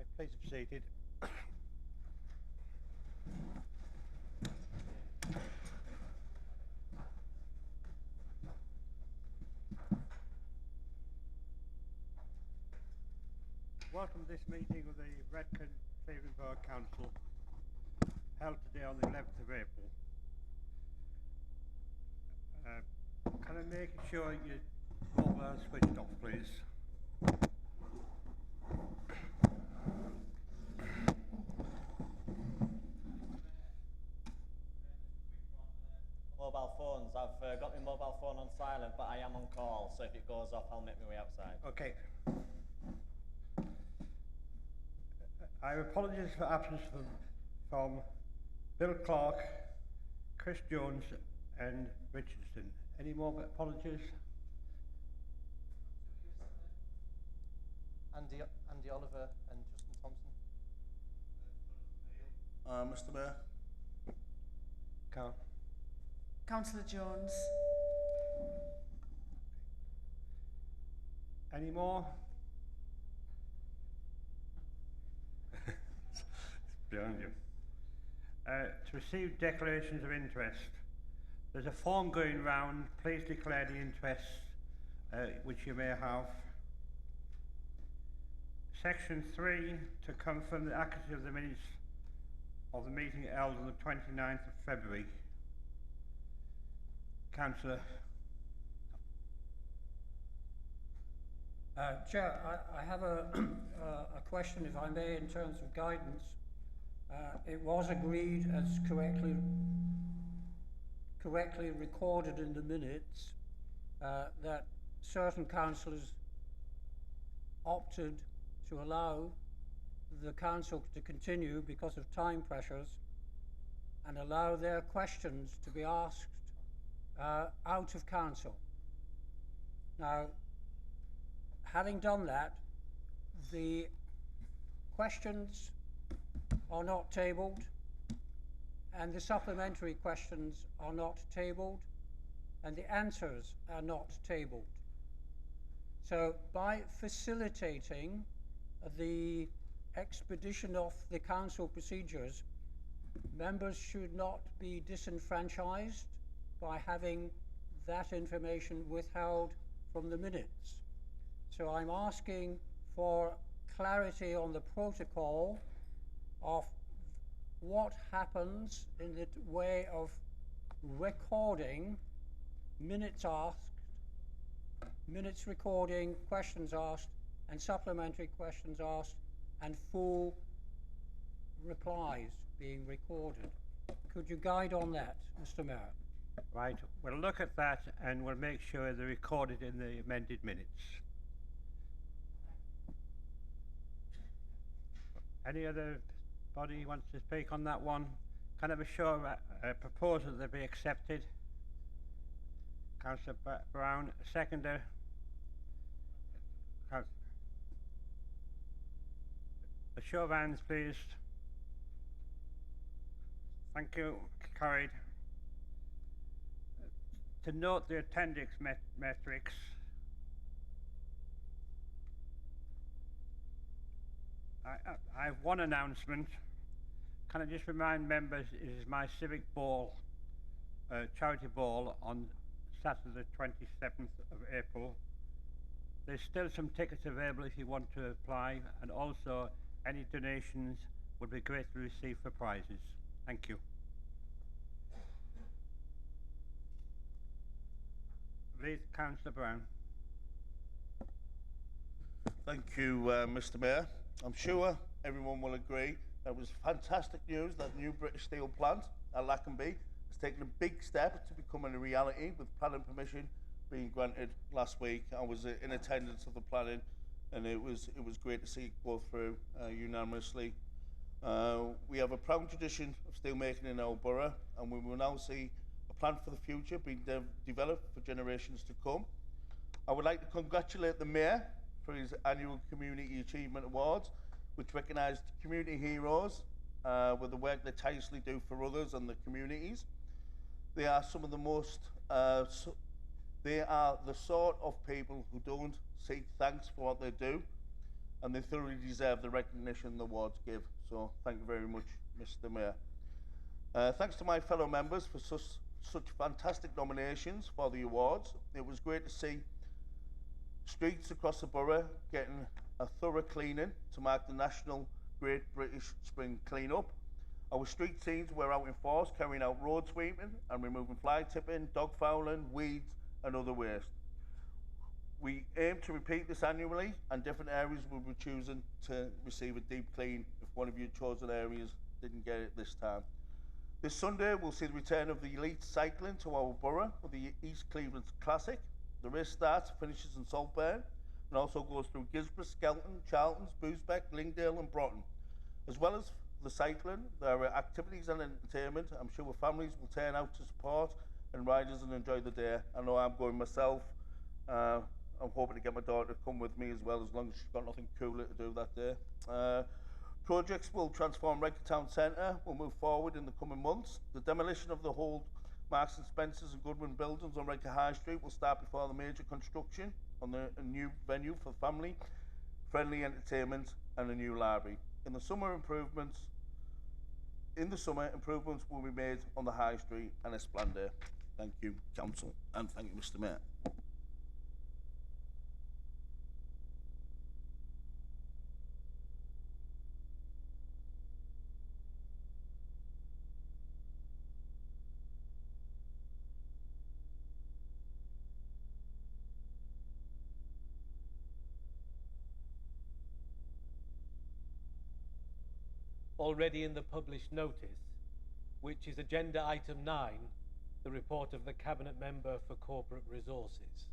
Right, please be seated. Welcome to this meeting of the Redcar and Cleveland Council, held today on the 11th of April. Can I make sure your mobile are switched off, please? Mobile phones. I've got my mobile phone on silent, but I am on call, so if it goes off, I'll make my way outside. Okay. I apologise for absence from Bill Clark, Chris Jones and Richardson. Any more apologies? Andy Oliver and Justin Thompson. Mr. Mayor. Councillor Jones. Any more? It's beyond you. To receive declarations of interest. There's a form going round. Please declare the interests which you may have. Section 3, to confirm the accuracy of the minutes of the meeting held on the 29th of February. Councillor. Chair, I have a question, if I may, in terms of guidance. It was agreed, as correctly recorded in the minutes, that certain councillors opted to allow the council to continue because of time pressures and allow their questions to be asked out of council. Now, having done that, the questions are not tabled and the supplementary questions are not tabled and the answers are not tabled. So by facilitating the expedition of the council procedures, members should not be disenfranchised by having that information withheld from the minutes. So I'm asking for clarity on the protocol of what happens in the way of recording minutes asked, minutes recording, questions asked, and supplementary questions asked, and full replies being recorded. Could you guide on that, Mr. Mayor? Right, we'll look at that and we'll make sure they're recorded in the amended minutes. Any other body wants to speak on that one? Can I be sure a proposal that be accepted? Councillor Brown, seconder. A show of hands, please. Thank you. Carried. To note the attendance metrics, I have one announcement. Can I just remind members, it is my civic ball, charity ball on Saturday the 27th of April. There's still some tickets available if you want to apply, and also any donations would be greatly received for prizes. Thank you. Please, Councillor Brown. Thank you, Mr. Mayor. I'm sure everyone will agree that it was fantastic news that new British Steel plant at Lackenby has taken a big step to becoming a reality, with planning permission being granted last week. I was in attendance of the planning, and it was great to see it go through unanimously. We have a proud tradition of steel making in our borough, and we will now see a plan for the future being developed for generations to come. I would like to congratulate the Mayor for his annual Community Achievement Awards, which recognised community heroes with the work they tirelessly do for others and the communities. They are some of the most, they are the sort of people who don't seek thanks for what they do. and they thoroughly deserve the recognition the awards give. So thank you very much, Mr. Mayor. Thanks to my fellow members for such fantastic nominations for the awards. It was great to see streets across the borough getting a thorough cleaning to mark the National Great British Spring Clean-up. Our street teams were out in force carrying out road sweeping and removing fly tipping, dog fouling, weeds and other waste. We aim to repeat this annually, and different areas will be choosing to receive a deep clean if one of your chosen areas didn't get it this time. This Sunday we'll see the return of the elite cycling to our borough with the East Cleveland Classic. The race starts, finishes in Saltburn, and also goes through Gisborne, Skelton, Charlton, Boosbeck, Lingdale and Broughton. As well as the cycling, there are activities and entertainment. I'm sure families will turn out to support and riders and enjoy the day. I know I'm going myself. I'm hoping to get my daughter to come with me as well, as long as she's got nothing cooler to do that day. Projects will transform Redcar Town Centre will move forward in the coming months. The demolition of the old Marks and Spencers and Goodwin buildings on Redcar High Street will start before the major construction on a new venue for family-friendly entertainment and a new library. In the summer, improvements will be made on the High Street and Esplanade. Thank you, Council, and thank you, Mr. Mayor. Already in the published notice, which is agenda item 9, the report of the Cabinet Member for Corporate Resources.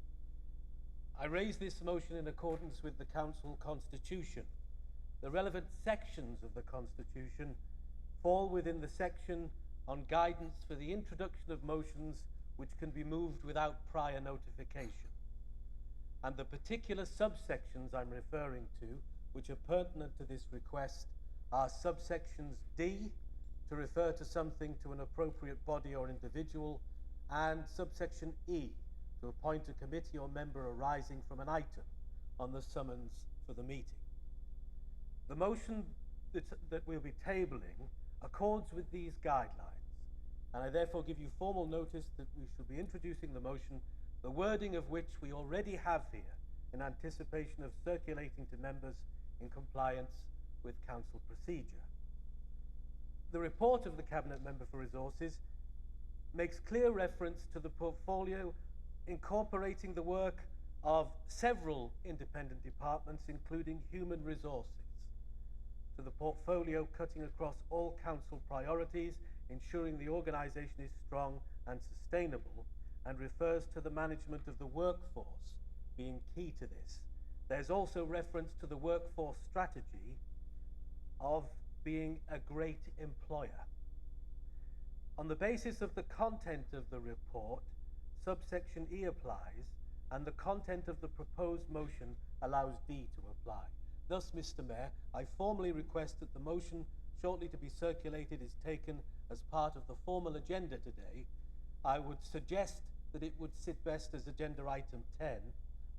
I raise this motion in accordance with the Council Constitution. The relevant sections of the Constitution fall within the section on guidance for the introduction of motions which can be moved without prior notification. And the particular subsections I'm referring to, which are pertinent to this request, are subsections D, to refer to something to an appropriate body or individual, and subsection E, to appoint a committee or member arising from an item on the summons for the meeting. The motion that we'll be tabling accords with these guidelines, and I therefore give you formal notice that we shall be introducing the motion, the wording of which we already have here in anticipation of circulating to members in compliance with Council procedure. The report of the Cabinet Member for Resources makes clear reference to the portfolio incorporating the work of several independent departments, including human resources, to the portfolio cutting across all Council priorities, ensuring the organisation is strong and sustainable, and refers to the management of the workforce being key to this. There's also reference to the workforce strategy of being a great employer. On the basis of the content of the report, subsection E applies, and the content of the proposed motion allows D to apply. Thus, Mr. Mayor, I formally request that the motion shortly to be circulated is taken as part of the formal agenda today. I would suggest that it would sit best as agenda item 10,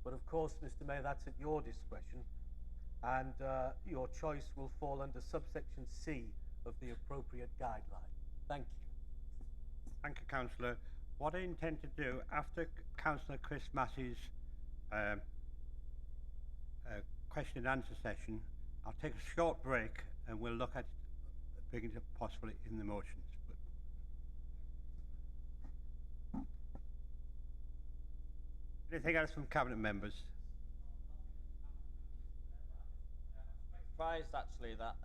but of course, Mr. Mayor, that's at your discretion, and your choice will fall under subsection C of the appropriate guideline. Thank you. Thank you, Councillor. What I intend to do after Councillor Chris Massey's question and answer session, I'll take a short break and we'll look at bringing it possibly in the motions. Anything else from Cabinet members? Surprised actually that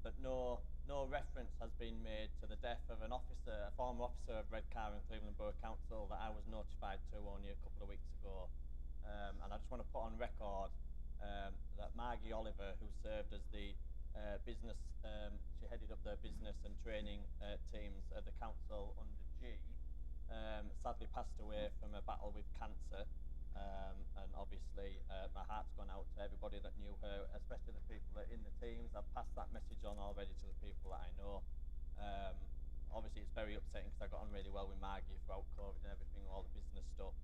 that no reference has been made to the death of an officer, a former officer of Redcar and Cleveland Borough Council that I was notified to only a couple of weeks ago, and I just want to put on record that Margie Oliver, who served as the business, she headed up the business and training teams at the council under G, sadly passed away from a battle with cancer. And obviously my heart's gone out to everybody that knew her, especially the people that are in the teams. I've passed that message on already to the people that I know. Obviously it's very upsetting because I got on really well with Margie throughout COVID and everything, all the business stuff.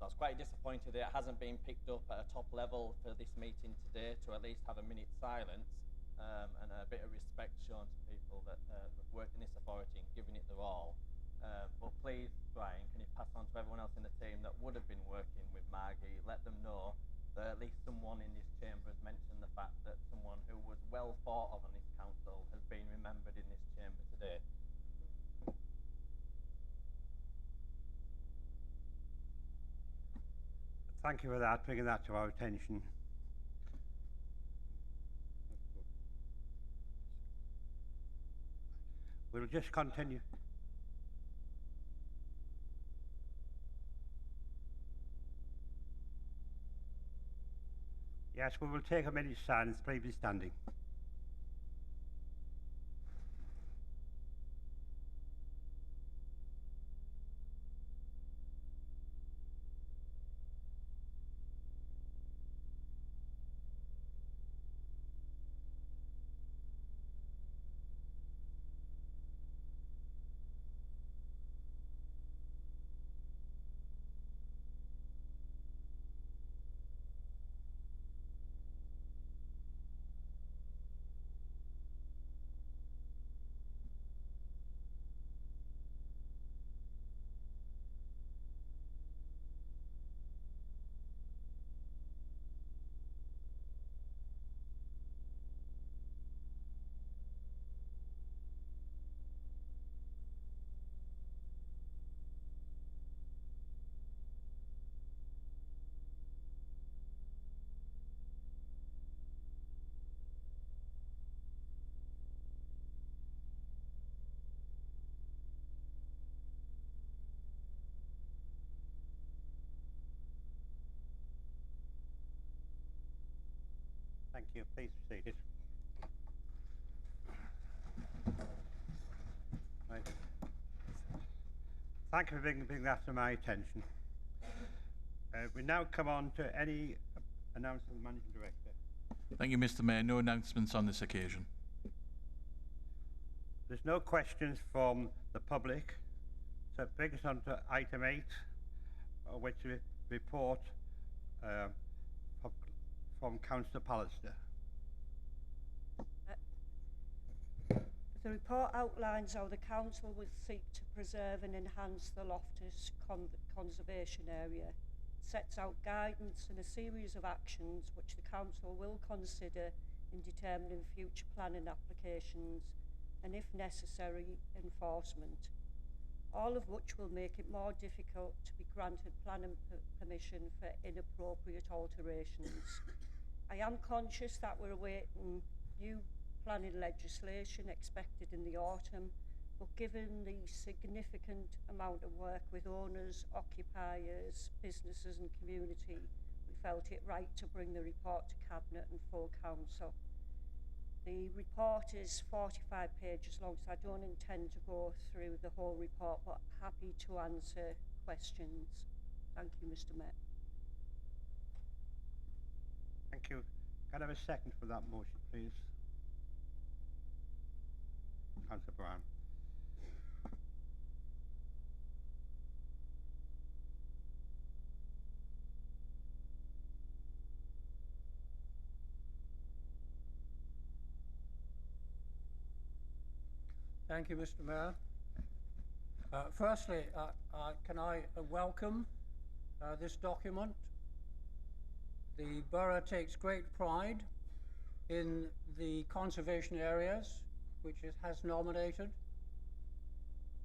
So I was quite disappointed that it hasn't been picked up at a top level for this meeting today, to at least have a minute's silence and a bit of respect shown to people that have worked in this authority and given it their all. But please, Brian, can you pass on to everyone else in the team that would have been working with Margie, let them know that at least someone in this chamber has mentioned the fact that someone who was well thought of on this council has been remembered in this chamber today. Thank you for that, bringing that to our attention. We'll just continue. Yes, we will take a minute's silence, please be standing. Thank you. Please be seated. Right. Thank you for bringing that to my attention. We now come on to any announcement of the Managing Director. Thank you, Mr. Mayor. No announcements on this occasion. There's no questions from the public, so it brings us on to item 8, which is a report from Councillor Pallister. The report outlines how the council will seek to preserve and enhance the Loftus conservation area, sets out guidance and a series of actions which the council will consider in determining future planning applications and, if necessary, enforcement, all of which will make it more difficult to be granted planning permission for inappropriate alterations. I am conscious that we're awaiting new planning legislation expected in the autumn, but given the significant amount of work with owners, occupiers, businesses and community, we felt it right to bring the report to Cabinet and full council. The report is 45 pages long, so I don't intend to go through the whole report, but happy to answer questions. Thank you, Mr. Mayor. Thank you. Can I have a second for that motion, please? Councillor Brown. Thank you, Mr. Mayor. Firstly, can I welcome this document? The borough takes great pride in the conservation areas which it has nominated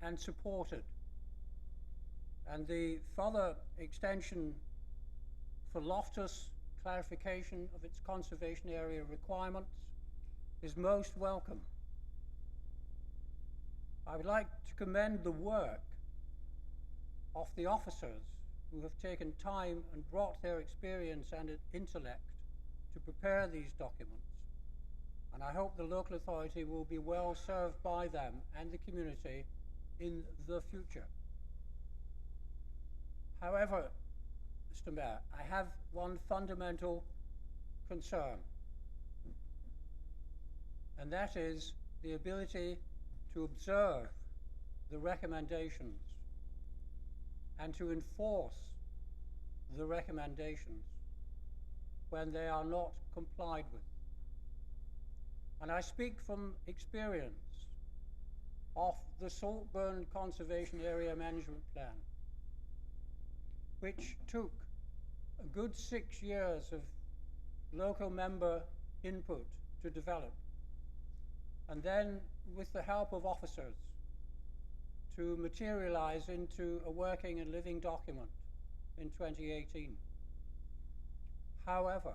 and supported. And the further extension for Loftus clarification of its conservation area requirements is most welcome. I would like to commend the work of the officers who have taken time and brought their experience and intellect to prepare these documents. And I hope the local authority will be well served by them and the community in the future. However, Mr. Mayor, I have one fundamental concern, and that is the ability to observe the recommendations and to enforce the recommendations when they are not complied with. And I speak from experience of the Saltburn Conservation Area Management Plan, which took a good 6 years of local member input to develop, and then with the help of officers to materialize into a working and living document in 2018. However,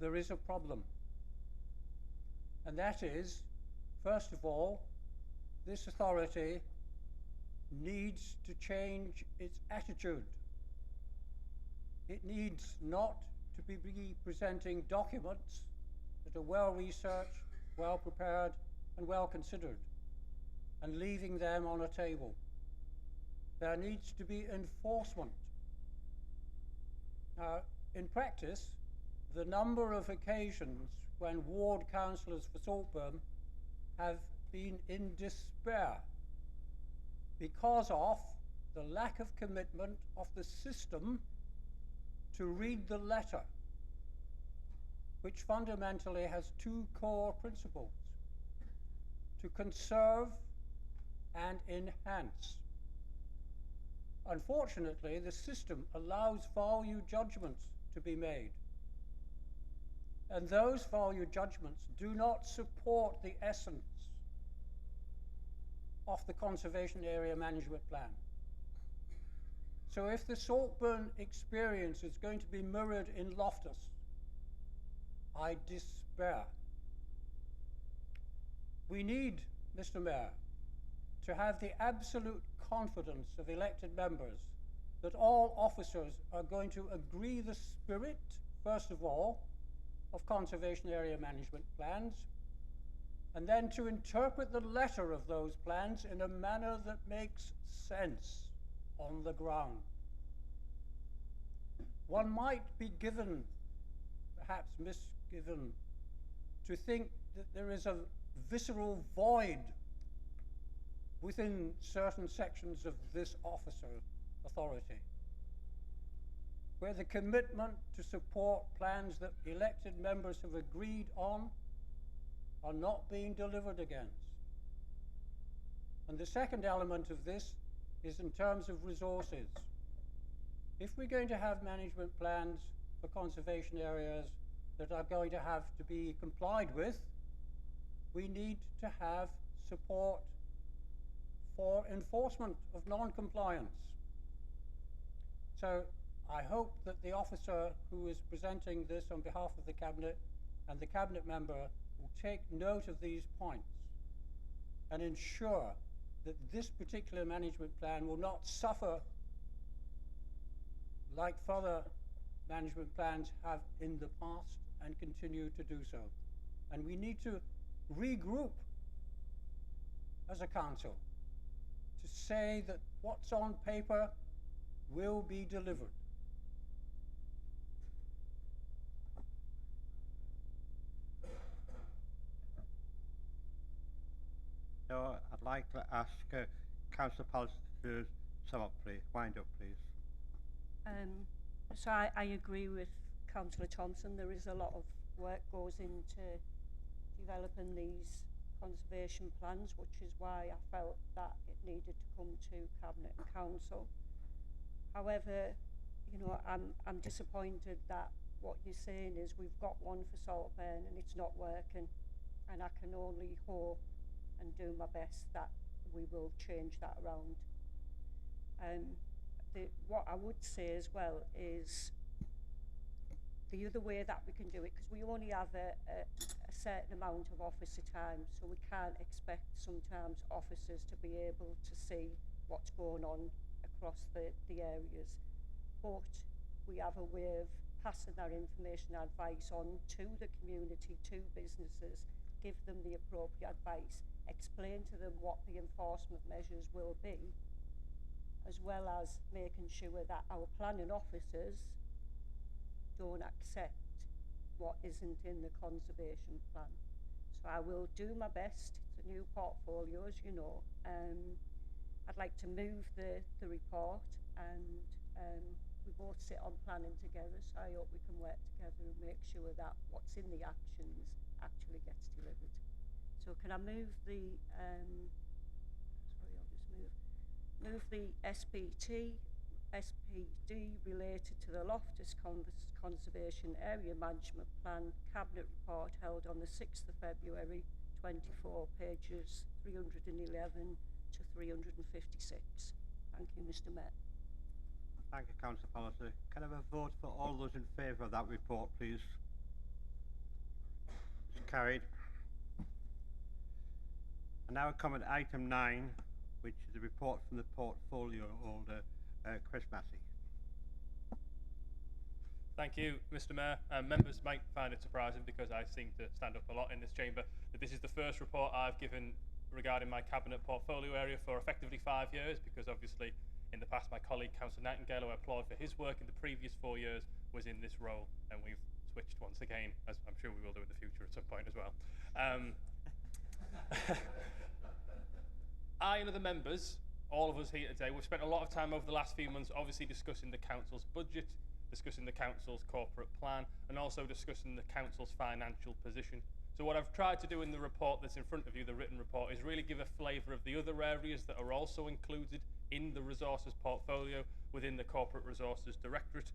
there is a problem, and that is, first of all, this authority needs to change its attitude. It needs not to be presenting documents that are well researched, well prepared, and well considered, and leaving them on a table. There needs to be enforcement. Now, in practice, the number of occasions when ward councillors for Saltburn have been in despair because of the lack of commitment of the system to read the letter, which fundamentally has two core principles: to conserve and enhance. Unfortunately, the system allows value judgments to be made, and those value judgments do not support the essence of the Conservation Area Management Plan. So if the Saltburn experience is going to be mirrored in Loftus, I despair. We need, Mr. Mayor, to have the absolute confidence of elected members that all officers are going to agree the spirit, first of all, of conservation area management plans, and then to interpret the letter of those plans in a manner that makes sense on the ground. One might be given, perhaps misgiven, to think that there is a visceral void within certain sections of this officer authority, where the commitment to support plans that elected members have agreed on are not being delivered against. And the second element of this is in terms of resources. If we're going to have management plans for conservation areas that are going to have to be complied with, we need to have support for enforcement of non-compliance. So I hope that the officer who is presenting this on behalf of the Cabinet and the Cabinet member will take note of these points and ensure that this particular management plan will not suffer like further management plans have in the past and continue to do so. And we need to regroup as a council to say that what's on paper will be delivered. So I'd like to ask Councillor Pallister to sum up, please. Wind up, please. So I agree with Councillor Thompson. There is a lot of work goes into developing these conservation plans, which is why I felt that it needed to come to Cabinet and Council. However, you know, I'm disappointed that what you're saying is we've got one for Saltburn and it's not working, and I can only hope and do my best that we will change that around. What I would say as well is the other way that we can do it, because we only have a certain amount of officer time, so we can't expect sometimes officers to be able to see what's going on across the areas. But we have a way of passing that information and advice on to the community, to businesses, give them the appropriate advice, explain to them what the enforcement measures will be, as well as making sure that our planning officers don't accept what isn't in the conservation plan. So I will do my best. It's a new portfolio, as you know. I'd like to move the report and we both sit on planning together, so I hope we can work together and make sure that what's in the actions actually gets delivered. So can I move the, sorry, I'll just move the SPD related to the Loftus Conservation Area Management Plan Cabinet Report held on the 6th of February 24, pages 311 to 356. Thank you, Mr. Mayor. Thank you, Councillor Palliser. Can I have a vote for all those in favour of that report, please? It's carried. And now we come at item 9, which is a report from the portfolio holder, Chris Massey. Thank you, Mr. Mayor. Members might find it surprising, because I seem to stand up a lot in this chamber, that this is the first report I've given regarding my cabinet portfolio area for effectively 5 years, because obviously in the past my colleague Councillor Nightingale, who I applaud for his work in the previous 4 years, was in this role, and we've switched once again, as I'm sure we will do in the future at some point as well. I and other members, all of us here today, we've spent a lot of time over the last few months obviously discussing the council's budget, discussing the council's corporate plan, and also discussing the council's financial position. So what I've tried to do in the report that's in front of you, the written report, is really give a flavour of the other areas that are also included in the resources portfolio within the Corporate Resources Directorate.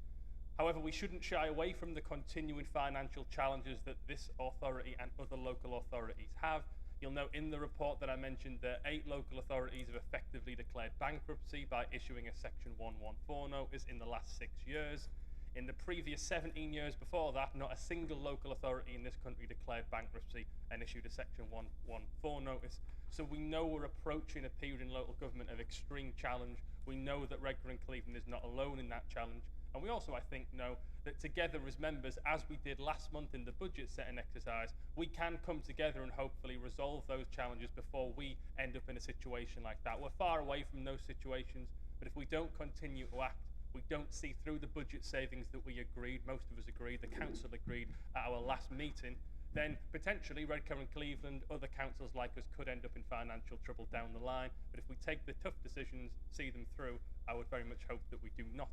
However, we shouldn't shy away from the continuing financial challenges that this authority and other local authorities have. You'll note in the report that I mentioned that 8 local authorities have effectively declared bankruptcy by issuing a Section 114 notice in the last 6 years. In the previous 17 years before that, not a single local authority in this country declared bankruptcy and issued a Section 114 notice. So we know we're approaching a period in local government of extreme challenge. We know that Redcar and Cleveland is not alone in that challenge. And we also, I think, know that together as members, as we did last month in the budget setting exercise, we can come together and hopefully resolve those challenges before we end up in a situation like that. We're far away from those situations, but if we don't continue to act, we don't see through the budget savings that we agreed, most of us agreed, the council agreed at our last meeting, then potentially Redcar and Cleveland, other councils like us, could end up in financial trouble down the line. But if we take the tough decisions, see them through, I would very much hope that we do not.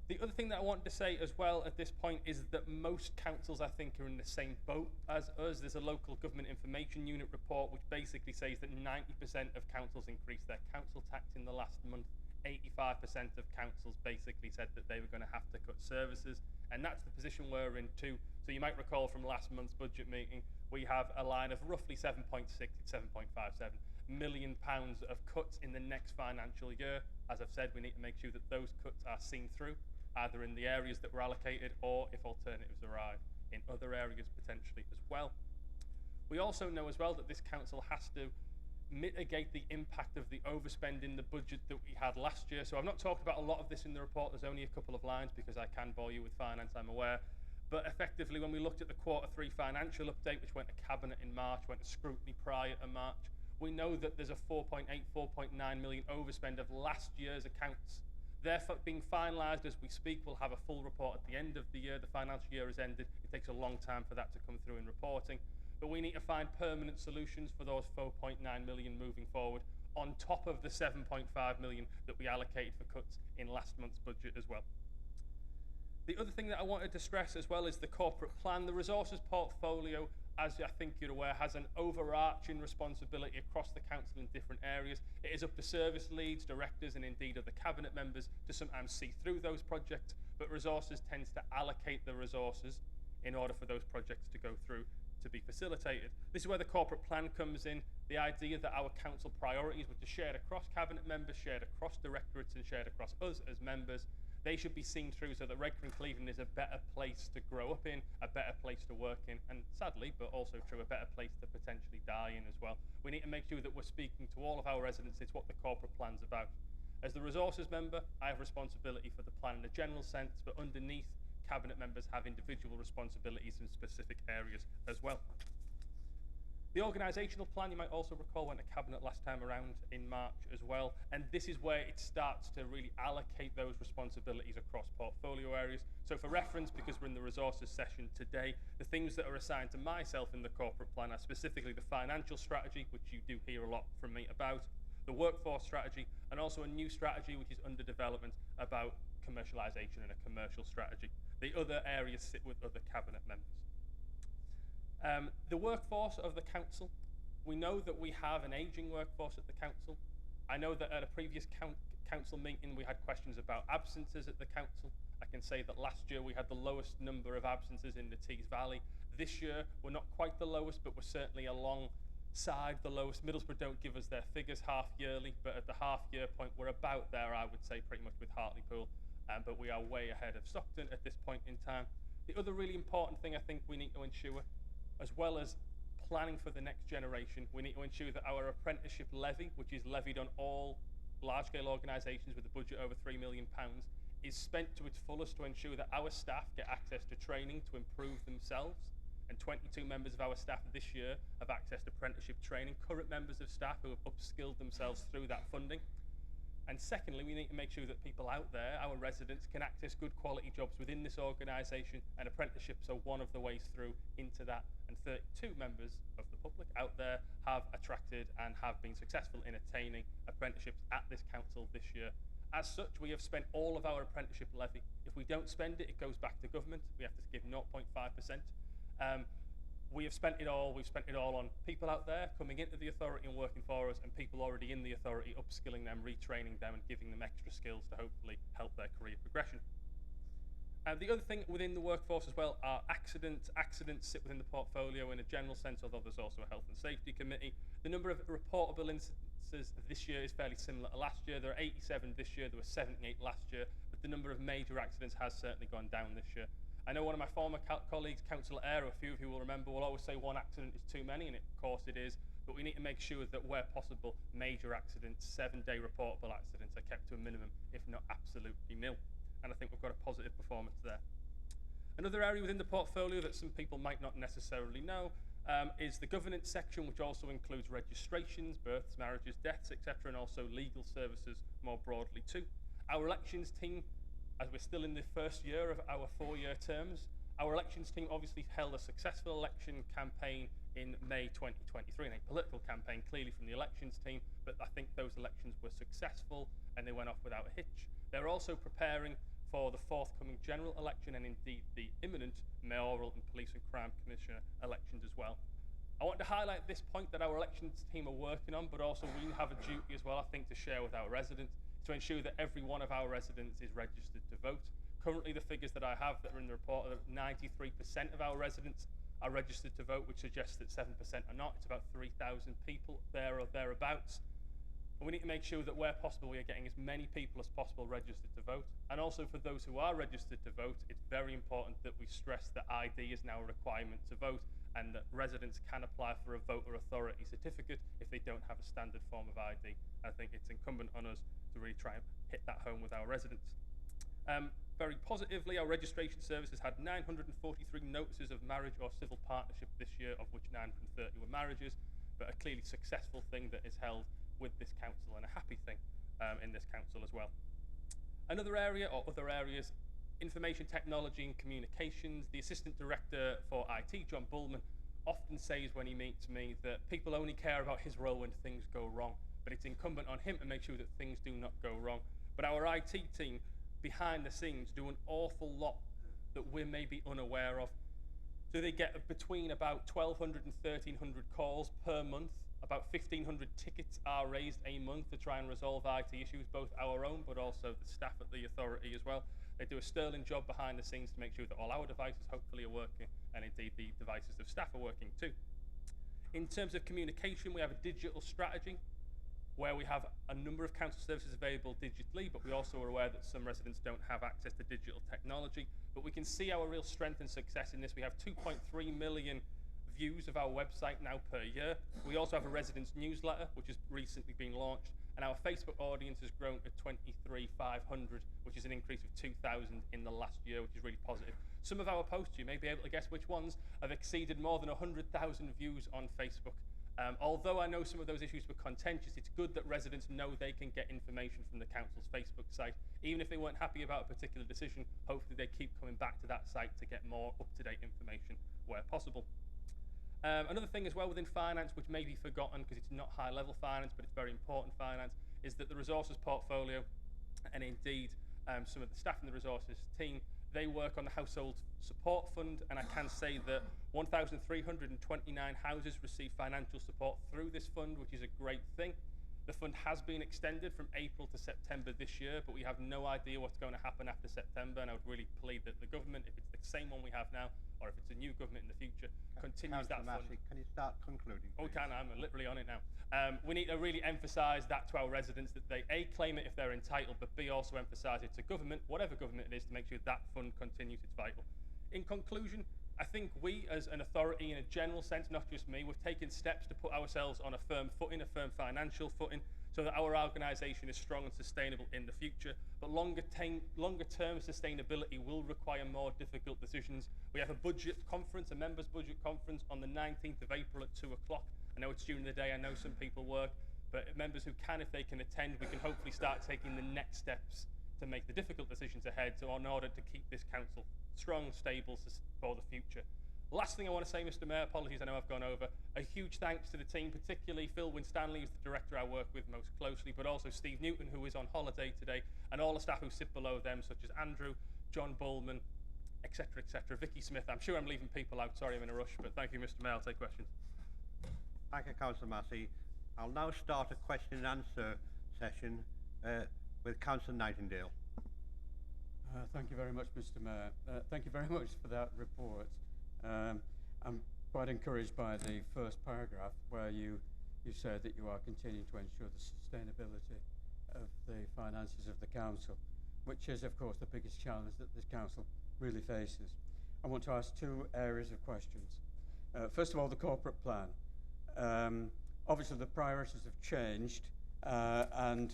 The other thing that I wanted to say as well at this point is that most councils, I think, are in the same boat as us. There's a local government information unit report which basically says that 90% of councils increased their council tax in the last month. 85% of councils basically said that they were going to have to cut services, and that's the position we're in too. So you might recall from last month's budget meeting, we have a line of roughly 7.6 to 7.57 million pounds of cuts in the next financial year. As I've said, we need to make sure that those cuts are seen through, either in the areas that were allocated or, if alternatives arise, in other areas potentially as well. We also know as well that this council has to mitigate the impact of the overspend in the budget that we had last year. So I've not talked about a lot of this in the report. There's only a couple of lines because I can bore you with finance, I'm aware. But effectively, when we looked at the Q3 financial update, which went to Cabinet in March, went to scrutiny prior to March, we know that there's a 4.8, 4.9 million overspend of last year's accounts. Therefore, being finalised as we speak, we'll have a full report at the end of the year. The financial year has ended. It takes a long time for that to come through in reporting. But we need to find permanent solutions for those 4.9 million moving forward, on top of the 7.5 million that we allocated for cuts in last month's budget as well. The other thing that I wanted to stress as well is the corporate plan. The resources portfolio, as I think you're aware, has an overarching responsibility across the council in different areas. It is up to service leads, directors, and indeed other cabinet members to sometimes see through those projects, but resources tends to allocate the resources in order for those projects to go through to be facilitated. This is where the corporate plan comes in, the idea that our council priorities, which are shared across cabinet members, shared across directorates, and shared across us as members, they should be seen through so that Redcar and Cleveland is a better place to grow up in, a better place to work in, and sadly, but also true, a better place to potentially die in as well. We need to make sure that we're speaking to all of our residents. It's what the corporate plan's about. As the resources member, I have responsibility for the plan in a general sense, but underneath, cabinet members have individual responsibilities in specific areas as well. The organisational plan, you might also recall, went to cabinet last time around in March as well, and this is where it starts to really allocate those responsibilities across portfolio areas. So for reference, because we're in the resources session today, the things that are assigned to myself in the corporate plan are specifically the financial strategy, which you do hear a lot from me about, the workforce strategy, and also a new strategy which is under development about commercialisation and a commercial strategy. The other areas sit with other cabinet members. The workforce of the council, we know that we have an ageing workforce at the council. I know that at a previous council meeting we had questions about absences at the council. I can say that last year we had the lowest number of absences in the Tees Valley. This year we're not quite the lowest, but we're certainly alongside the lowest. Middlesbrough don't give us their figures half yearly, but at the half year point we're about there, I would say, pretty much with Hartlepool, but we are way ahead of Stockton at this point in time. The other really important thing I think we need to ensure, as well as planning for the next generation, we need to ensure that our apprenticeship levy, which is levied on all large-scale organisations with a budget over £3 million, is spent to its fullest to ensure that our staff get access to training to improve themselves. And 22 members of our staff this year have accessed apprenticeship training, current members of staff who have upskilled themselves through that funding. And secondly, we need to make sure that people out there, our residents, can access good quality jobs within this organisation, and apprenticeships are one of the ways through into that. And 32 members of the public out there have attracted and have been successful in attaining apprenticeships at this council this year. As such, we have spent all of our apprenticeship levy. If we don't spend it, it goes back to government. We have to give 0.5%. We have spent it all. We've spent it all on people out there coming into the authority and working for us, and people already in the authority, upskilling them, retraining them, and giving them extra skills to hopefully help their career progression. The other thing within the workforce as well are accidents. Accidents sit within the portfolio in a general sense, although there's also a health and safety committee. The number of reportable incidents this year is fairly similar to last year. There are 87 this year, there were 78 last year, but the number of major accidents has certainly gone down this year. I know one of my former colleagues, Councillor Eyre, a few of you will remember, will always say one accident is too many, and of course it is, but we need to make sure that where possible, major accidents, 7-day reportable accidents are kept to a minimum, if not absolutely nil. And I think we've got a positive performance there. Another area within the portfolio that some people might not necessarily know is the governance section, which also includes registrations, births, marriages, deaths, etc., and also legal services more broadly too. Our elections team, as we're still in the first year of our 4-year terms, our elections team obviously held a successful election campaign in May 2023, and a political campaign clearly from the elections team, but I think those elections were successful and they went off without a hitch. They're also preparing for the forthcoming general election and indeed the imminent mayoral and police and crime commissioner elections as well. I want to highlight this point that our elections team are working on, but also we have a duty as well, I think, to share with our residents, to ensure that every one of our residents is registered to vote. Currently, the figures that I have that are in the report are that 93% of our residents are registered to vote, which suggests that 7% are not. It's about 3,000 people there or thereabouts. And we need to make sure that where possible we are getting as many people as possible registered to vote. And also for those who are registered to vote, it's very important that we stress that ID is now a requirement to vote, and that residents can apply for a voter authority certificate if they don't have a standard form of ID. I think it's incumbent on us to really try and hit that home with our residents. Very positively, our registration services had 943 notices of marriage or civil partnership this year, of which 930 were marriages, but a clearly successful thing that is held with this council, and a happy thing in this council as well. Another area, or other areas, information technology and communications. The Assistant Director for IT, John Bullman, often says when he meets me that people only care about his role when things go wrong, but it's incumbent on him to make sure that things do not go wrong. But our IT team, behind the scenes, do an awful lot that we're maybe unaware of. So they get between about 1,200 and 1,300 calls per month. About 1,500 tickets are raised a month to try and resolve IT issues, both our own but also the staff at the authority as well. They do a sterling job behind the scenes to make sure that all our devices hopefully are working, and indeed the devices of staff are working too. In terms of communication, we have a digital strategy where we have a number of council services available digitally, but we also are aware that some residents don't have access to digital technology. But we can see our real strength and success in this. We have 2.3 million views of our website now per year. We also have a residents newsletter, which has recently been launched, and our Facebook audience has grown to 23,500, which is an increase of 2,000 in the last year, which is really positive. Some of our posts, you may be able to guess which ones, have exceeded more than 100,000 views on Facebook. Although I know some of those issues were contentious, it's good that residents know they can get information from the council's Facebook site. Even if they weren't happy about a particular decision, hopefully they keep coming back to that site to get more up-to-date information where possible. Another thing as well within finance, which may be forgotten because it's not high-level finance, but it's very important finance, is that the resources portfolio, and indeed some of the staff in the resources team, they work on the household support fund, and I can say that 1,329 houses receive financial support through this fund, which is a great thing. The fund has been extended from April to September this year, but we have no idea what's going to happen after September, and I would really plead that the government, if it's the same one we have now, or if it's a new government in the future, continues that fund. Can you start concluding, Oh, please? can I'm literally on it now. We need to really emphasise that to our residents, that they A, claim it if they're entitled, but B, also emphasise it to government, whatever government it is, to make sure that fund continues its vital. In conclusion, I think we, as an authority in a general sense, not just me, we've taken steps to put ourselves on a firm footing, a firm financial footing, so that our organisation is strong and sustainable in the future. But longer term sustainability will require more difficult decisions. We have a budget conference, a members' budget conference, on the 19th of April at 2 o'clock. I know it's during the day, I know some people work, but members who can, if they can attend, we can hopefully start taking the next steps to make the difficult decisions ahead in order to keep this council strong, stable for the future. Last thing I want to say, Mr. Mayor, apologies, I know I've gone over. A huge thanks to the team, particularly Phil Winstanley, who's the director I work with most closely, but also Steve Newton, who is on holiday today, and all the staff who sit below them, such as Andrew, John Bullman, etc., etc. Vicky Smith. I'm sure I'm leaving people out. Sorry, I'm in a rush, but thank you, Mr. Mayor. I'll take questions. Thank you, Councillor Massey. I'll now start a question and answer session with Councillor Nightingale. Thank you very much, Mr. Mayor. Thank you very much for that report. I'm quite encouraged by the first paragraph where you said that you are continuing to ensure the sustainability of the finances of the council, which is, of course, the biggest challenge that this council really faces. I want to ask two areas of questions. First of all, the corporate plan. Obviously, the priorities have changed, and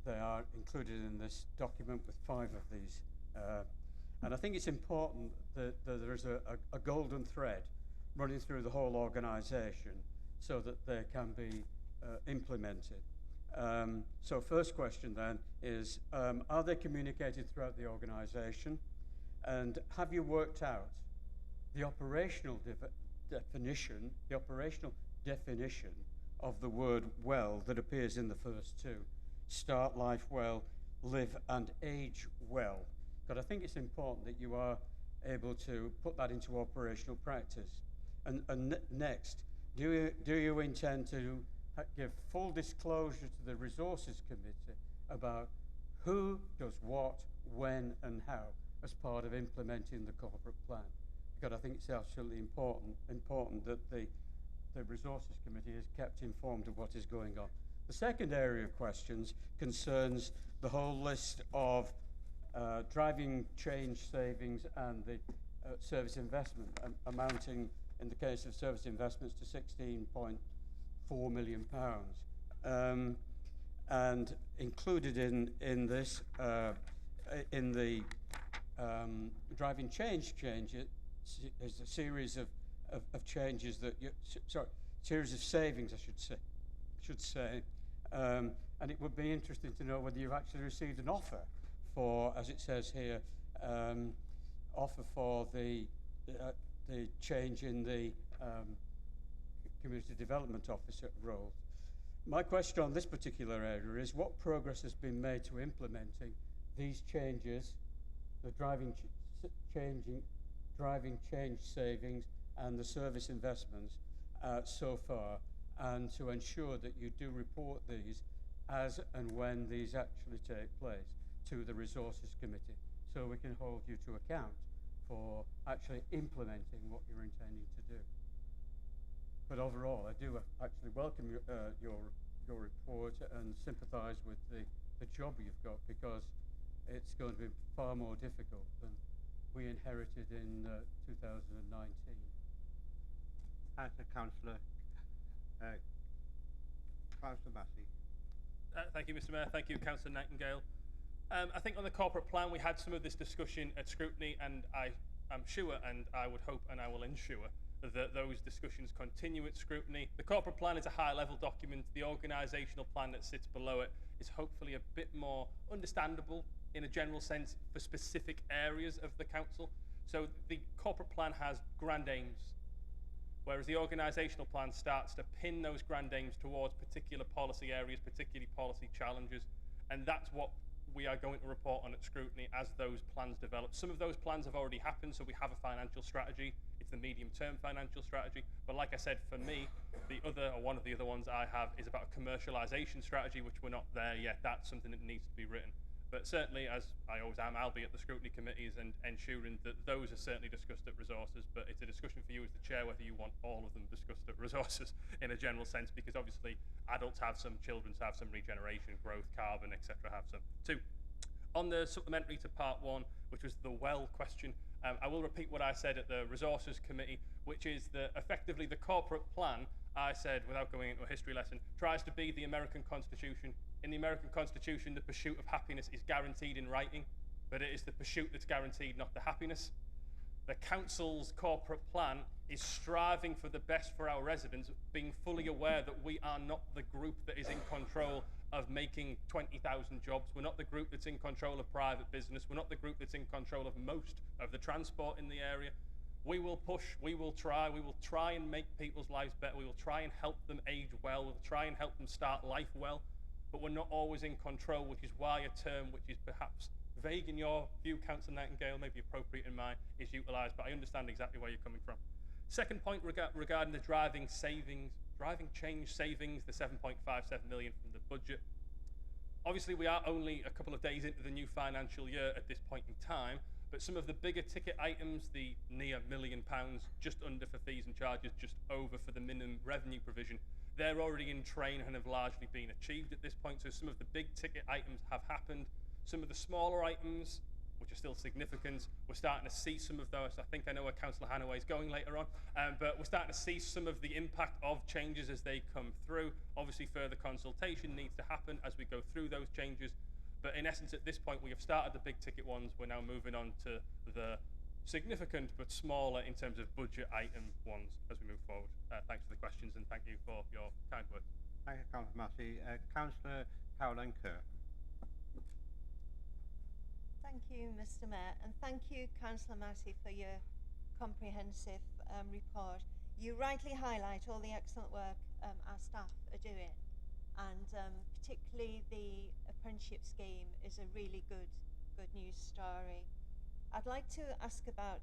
they are included in this document with 5 of these. And I think it's important that there is a golden thread running through the whole organisation so that they can be implemented. So first question then is, are they communicated throughout the organisation? And have you worked out the operational definition of the word well that appears in the first 2? Start life well, live and age well. But I think it's important that you are able to put that into operational practice. And next, do you intend to give full disclosure to the Resources Committee about who does what, when and how as part of implementing the corporate plan? Because I think it's absolutely important that the Resources Committee is kept informed of what is going on. The second area of questions concerns the whole list of driving change savings and the service investment amounting, in the case of service investments, to £16.4 million. And included in this, in the driving change changes, is a series of changes that series of savings, I should say. And it would be interesting to know whether you've actually received an offer for, as it says here, offer for the change in the community development officer role. My question on this particular area is, what progress has been made to implementing these changes, the driving change savings and the service investments so far, and to ensure that you do report these as and when these actually take place to the Resources Committee, so we can hold you to account for actually implementing what you're intending to do. But overall, I do actually welcome your report and sympathise with the job you've got, because it's going to be far more difficult than we inherited in 2019. Thanks, Councillor. Councillor Massey. Thank you, Mr. Mayor. Thank you, Councillor Nightingale. I think on the corporate plan, we had some of this discussion at scrutiny, and I am sure, and I would hope, and I will ensure that those discussions continue at scrutiny. The corporate plan is a high-level document. The organisational plan that sits below it is hopefully a bit more understandable in a general sense for specific areas of the council. So the corporate plan has grand aims, Whereas the organisational plan starts to pin those grand aims towards particular policy areas, particularly policy challenges, and that's what we are going to report on at scrutiny as those plans develop. Some of those plans have already happened, so we have a financial strategy. It's the medium-term financial strategy. But like I said, for me, one of the other ones I have is about a commercialisation strategy, which we're not there yet. That's something that needs to be written. But certainly, as I always am, I'll be at the scrutiny committees and ensuring that those are certainly discussed at resources. But it's a discussion for you as the chair whether you want all of them discussed at resources in a general sense, because obviously adults have some, children have some, regeneration, growth, carbon, etc. have some too. On the supplementary to part 1, which was the well question, I will repeat what I said at the resources committee, which is that effectively the corporate plan, I said, without going into a history lesson, tries to be the American Constitution. In the American Constitution, the pursuit of happiness is guaranteed in writing, but it is the pursuit that's guaranteed, not the happiness. The council's corporate plan is striving for the best for our residents, being fully aware that we are not the group that is in control of making 20,000 jobs. We're not the group that's in control of private business. We're not the group that's in control of most of the transport in the area. We will push, we will try and make people's lives better. We will try and help them age well. We'll try and help them start life well. But we're not always in control, which is why a term which is perhaps vague in your view, Councillor Nightingale, maybe appropriate in mine, is utilised, but I understand exactly where you're coming from. Second point regarding the driving change savings, the 7.57 million from the budget. Obviously, we are only a couple of days into the new financial year at this point in time, but some of the bigger ticket items, the near £1 million, just under for fees and charges, just over for the minimum revenue provision, they're already in train and have largely been achieved at this point. So some of the big ticket items have happened. Some of the smaller items, which are still significant, we're starting to see some of those. I think I know where Councillor Hanaway is going later on, but we're starting to see some of the impact of changes as they come through. Obviously, further consultation needs to happen as we go through those changes. But in essence, at this point, we have started the big ticket ones. We're now moving on to the significant but smaller in terms of budget item ones as we move forward. Thanks for the questions and thank you for your kind words. Thank you, Councillor Massey. Councillor Caroline Kerr. Thank you, Mr. Mayor, and thank you, Councillor Massey, for your comprehensive report. You rightly highlight all the excellent work our staff are doing, and particularly the apprenticeship scheme is a really good news story. I'd like to ask about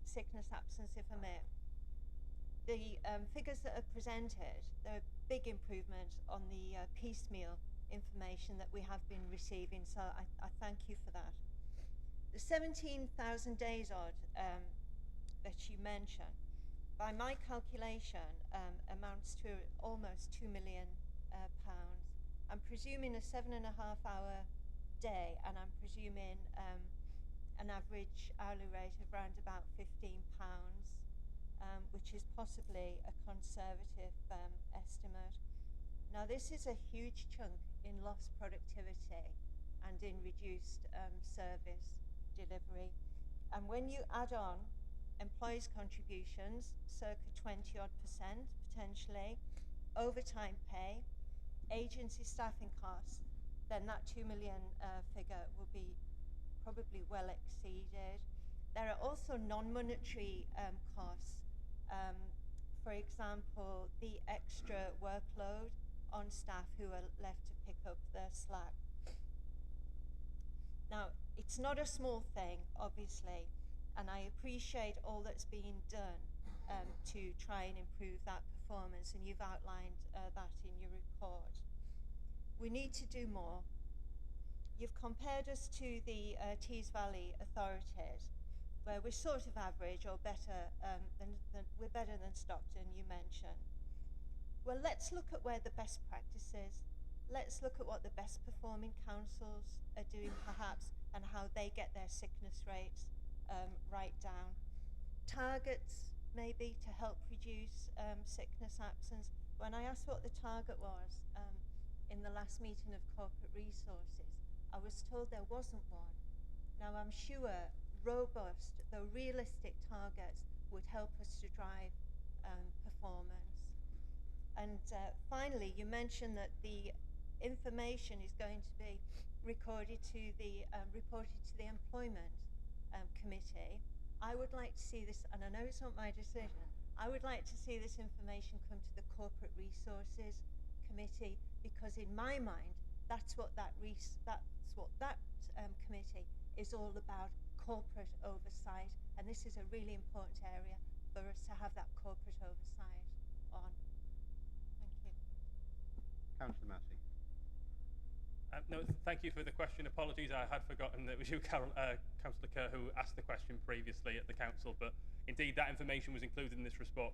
sickness absence, if I may. The figures that are presented, they're a big improvement on the piecemeal information that we have been receiving, so I thank you for that. The 17,000 days odd that you mentioned, by my calculation, amounts to almost £2 million. I'm presuming a 7.5-hour day, and I'm presuming an average hourly rate of around about £15, which is possibly a conservative estimate. Now, this is a huge chunk in lost productivity and in reduced service delivery. And when you add on employees' contributions, circa 20-odd% potentially, overtime pay, agency staffing costs, then that 2 million figure will be probably well exceeded. There are also non-monetary costs. For example, the extra workload on staff who are left to pick up their slack. Now, it's not a small thing, obviously, and I appreciate all that's being done to try and improve that performance, and you've outlined that in your report. We need to do more. You've compared us to the Tees Valley authorities, where we're sort of average or better we're better than Stockton, you mentioned. Well, let's look at where the best practice is. Let's look at what the best performing councils are doing, perhaps, and how they get their sickness rates right down. Targets, maybe, to help reduce sickness absence. When I asked what the target was in the last meeting of corporate resources, I was told there wasn't one. Now, I'm sure robust, though realistic targets would help us to drive performance. And finally, you mentioned that the information is going to be reported to the employment committee. I would like to see this, and I know it's not my decision, I would like to see this information come to the Corporate Resources Committee, because in my mind, that's what that committee is all about, corporate oversight, and this is a really important area for us to have that corporate oversight on. Thank you. Councillor Massey. No, thank you for the question. Apologies, I had forgotten that it was you, Councillor Kerr, who asked the question previously at the council, but indeed that information was included in this report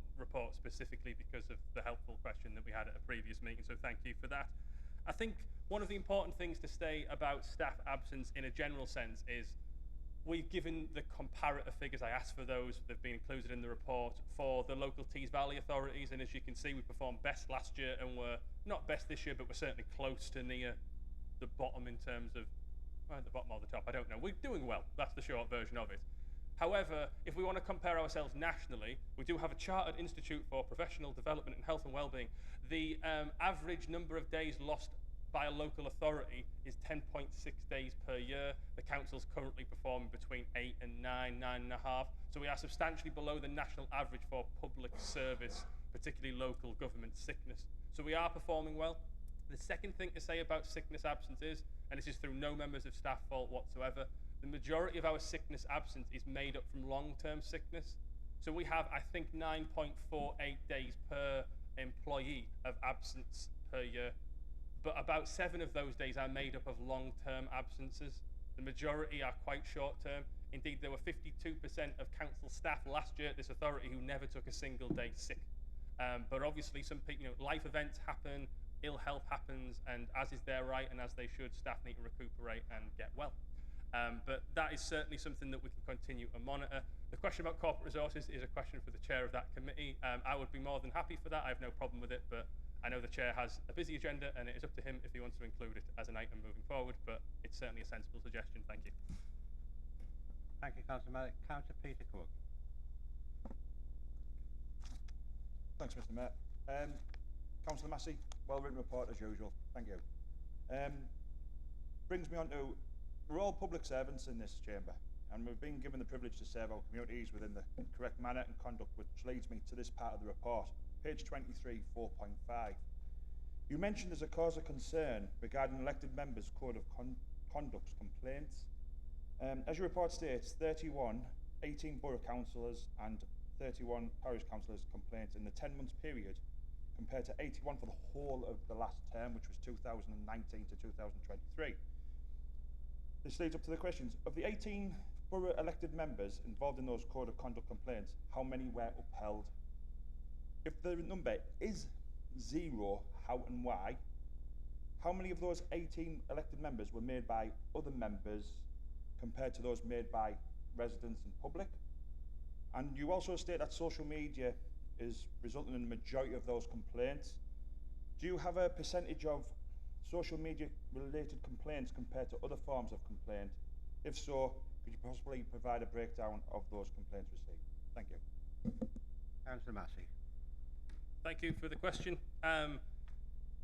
specifically because of the helpful question that we had at a previous meeting, so thank you for that. I think one of the important things to say about staff absence in a general sense is we've given the comparative figures. I asked for those. They've been included in the report for the local Tees Valley authorities, and as you can see, we performed best last year, and we're not best this year, but we're certainly close to near the bottom in terms of, well, the bottom or the top, I don't know. We're doing well. That's the short version of it. However, if we want to compare ourselves nationally, we do have a Chartered Institute for Professional Development and Health and Wellbeing. The average number of days lost by a local authority is 10.6 days per year. The council's currently performing between 8 and 9.5. So we are substantially below the national average for public service, particularly local government sickness. So we are performing well. The second thing to say about sickness absence is, and this is through no members of staff fault whatsoever, the majority of our sickness absence is made up from long-term sickness. So we have, I think, 9.48 days per employee of absence per year. But about 7 of those days are made up of long-term absences. The majority are quite short-term. Indeed, there were 52% of council staff last year at this authority who never took a single day sick. But obviously, some people, life events happen, ill health happens, and as is their right and as they should, staff need to recuperate and get well. But that is certainly something that we can continue to monitor. The question about corporate resources is a question for the chair of that committee. I would be more than happy for that. I have no problem with it, but I know the chair has a busy agenda, and it is up to him if he wants to include it as an item moving forward, but it's certainly a sensible suggestion. Thank you. Thank you, Councillor Malik. Councillor Peter Cook. Thanks, Mr. Mayor. Councillor Massey, well-written report as usual. Thank you. Brings me on to, we're all public servants in this chamber, and we've been given the privilege to serve our communities within the correct manner and conduct, which leads me to this part of the report, page 23, 4.5. You mentioned as a cause of concern regarding elected members' code of conduct complaints. As your report states, 18 borough councillors and 31 parish councillors complaints in the 10 months period, compared to 81 for the whole of the last term, which was 2019 to 2023. This leads up to the questions. Of the 18 borough elected members involved in those code of conduct complaints, how many were upheld? If the number is 0, how and why? How many of those 18 elected members were made by other members compared to those made by residents and public? And you also state that social media is resulting in the majority of those complaints. Do you have a percentage of social media related complaints compared to other forms of complaint? If so, could you possibly provide a breakdown of those complaints received? Thank you. Councillor Massey. Thank you for the question.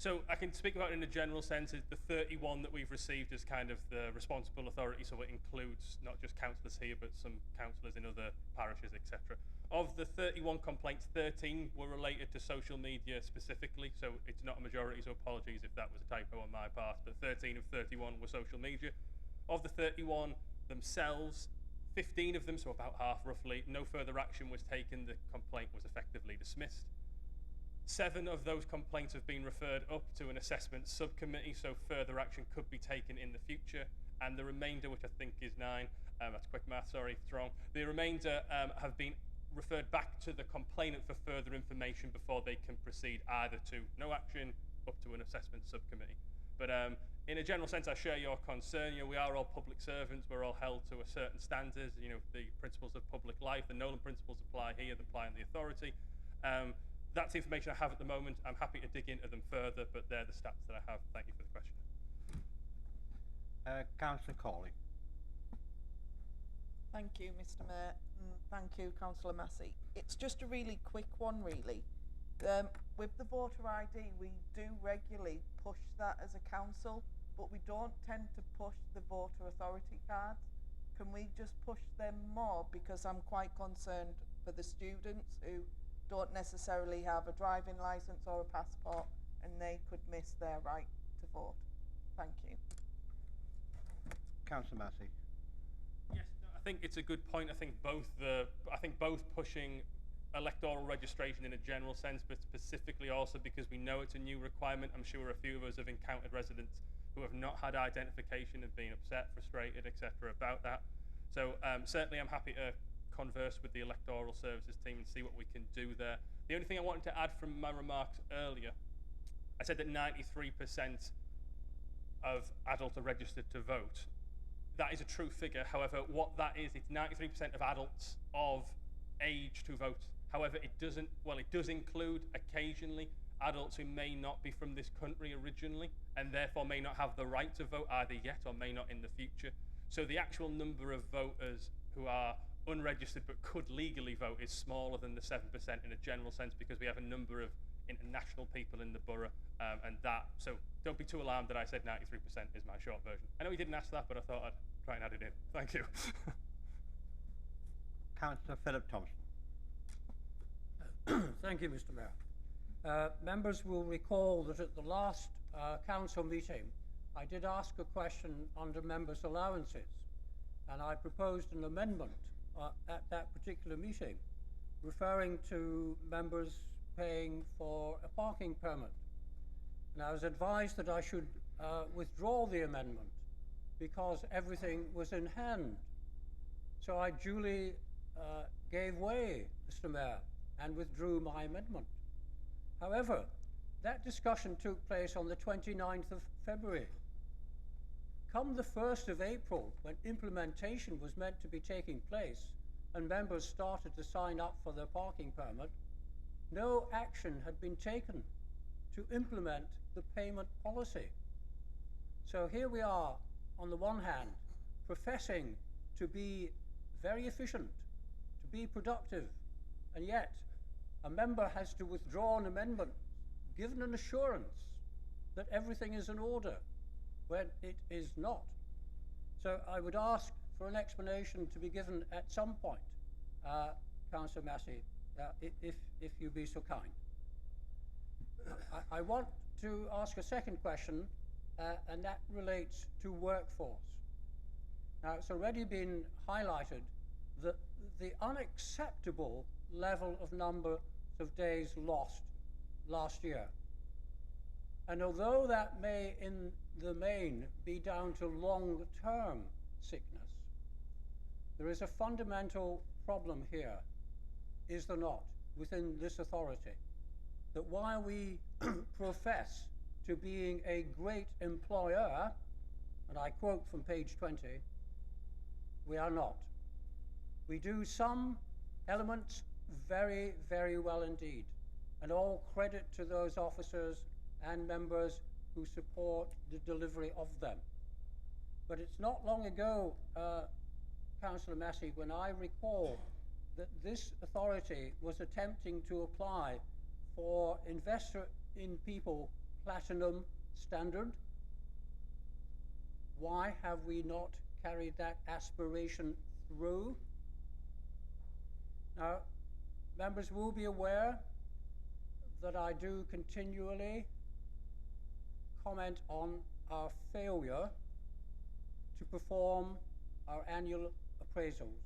So I can speak about it in a general sense. The 31 that we've received is kind of the responsible authority, so it includes not just councillors here, but some councillors in other parishes, etc. Of the 31 complaints, 13 were related to social media specifically, so it's not a majority, so apologies if that was a typo on my part, but 13 of 31 were social media. Of the 31 themselves, 15 of them, so about half roughly, no further action was taken, the complaint was effectively dismissed. 7 of those complaints have been referred up to an assessment subcommittee, so further action could be taken in the future. And the remainder, which I think is 9, that's quick math, sorry, it's wrong. The remainder have been referred back to the complainant for further information before they can proceed either to no action up to an assessment subcommittee. But in a general sense, I share your concern. We are all public servants. We're all held to a certain standards. The principles of public life, the Nolan principles apply here, they apply in the authority. That's the information I have at the moment. I'm happy to dig into them further, but they're the stats that I have. Thank you for the question. Councillor Corley. Thank you, Mr. Mayor. Thank you, Councillor Massey. It's just a really quick one, really. With the voter ID, we do regularly push that as a council, but we don't tend to push the voter authority cards. Can we just push them more? Because I'm quite concerned for the students who don't necessarily have a driving licence or a passport, and they could miss their right to vote. Thank you. Councillor Massey. Yes, no, I think it's a good point. I think both pushing electoral registration in a general sense, but specifically also because we know it's a new requirement. I'm sure a few of us have encountered residents who have not had identification and been upset, frustrated, etc. about that. So certainly I'm happy to converse with the electoral services team and see what we can do there. The only thing I wanted to add from my remarks earlier, I said that 93% of adults are registered to vote. That is a true figure. However, what that is, it's 93% of adults of age to vote. However, it does include occasionally adults who may not be from this country originally and therefore may not have the right to vote either yet or may not in the future. So the actual number of voters who are unregistered but could legally vote is smaller than the 7% in a general sense, because we have a number of international people in the borough, so don't be too alarmed that I said 93% is my short version. I know you didn't ask that, but I thought I'd try and add it in. Thank you. Councillor Philip Thompson. Thank you, Mr. Mayor. Members will recall that at the last council meeting, I did ask a question under members' allowances, and I proposed an amendment at that particular meeting, referring to members paying for a parking permit. And I was advised that I should withdraw the amendment because everything was in hand. So I duly gave way, Mr. Mayor, and withdrew my amendment. However, that discussion took place on the 29th of February. Come the 1st of April, when implementation was meant to be taking place and members started to sign up for their parking permit, no action had been taken to implement the payment policy. So here we are, on the one hand, professing to be very efficient, to be productive, and yet a member has to withdraw an amendment given an assurance that everything is in order when it is not. So I would ask for an explanation to be given at some point, Councillor Massey, if you be so kind. I want to ask a second question, and that relates to workforce. Now, it's already been highlighted that the unacceptable level of number of days lost last year. And although that may, in the main, be down to long-term sickness, there is a fundamental problem here, is there not, within this authority, that while we profess to being a great employer, and I quote from page 20, we are not. We do some elements very, very well indeed, and all credit to those officers and members who support the delivery of them. But it's not long ago, Councillor Massey, when I recall that this authority was attempting to apply for Investor in People Platinum standard. Why have we not carried that aspiration through? Now, members will be aware that I do continually comment on our failure to perform our annual appraisals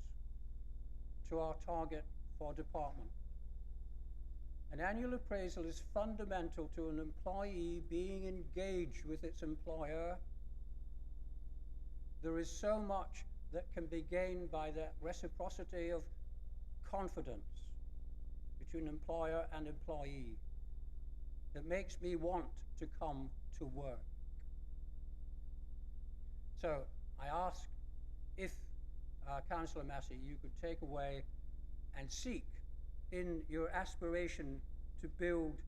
to our target for department. An annual appraisal is fundamental to an employee being engaged with its employer. There is so much that can be gained by that reciprocity of confidence between employer and employee that makes me want to come to work. So I ask if, Councillor Massey, you could take away and seek in your aspiration to build,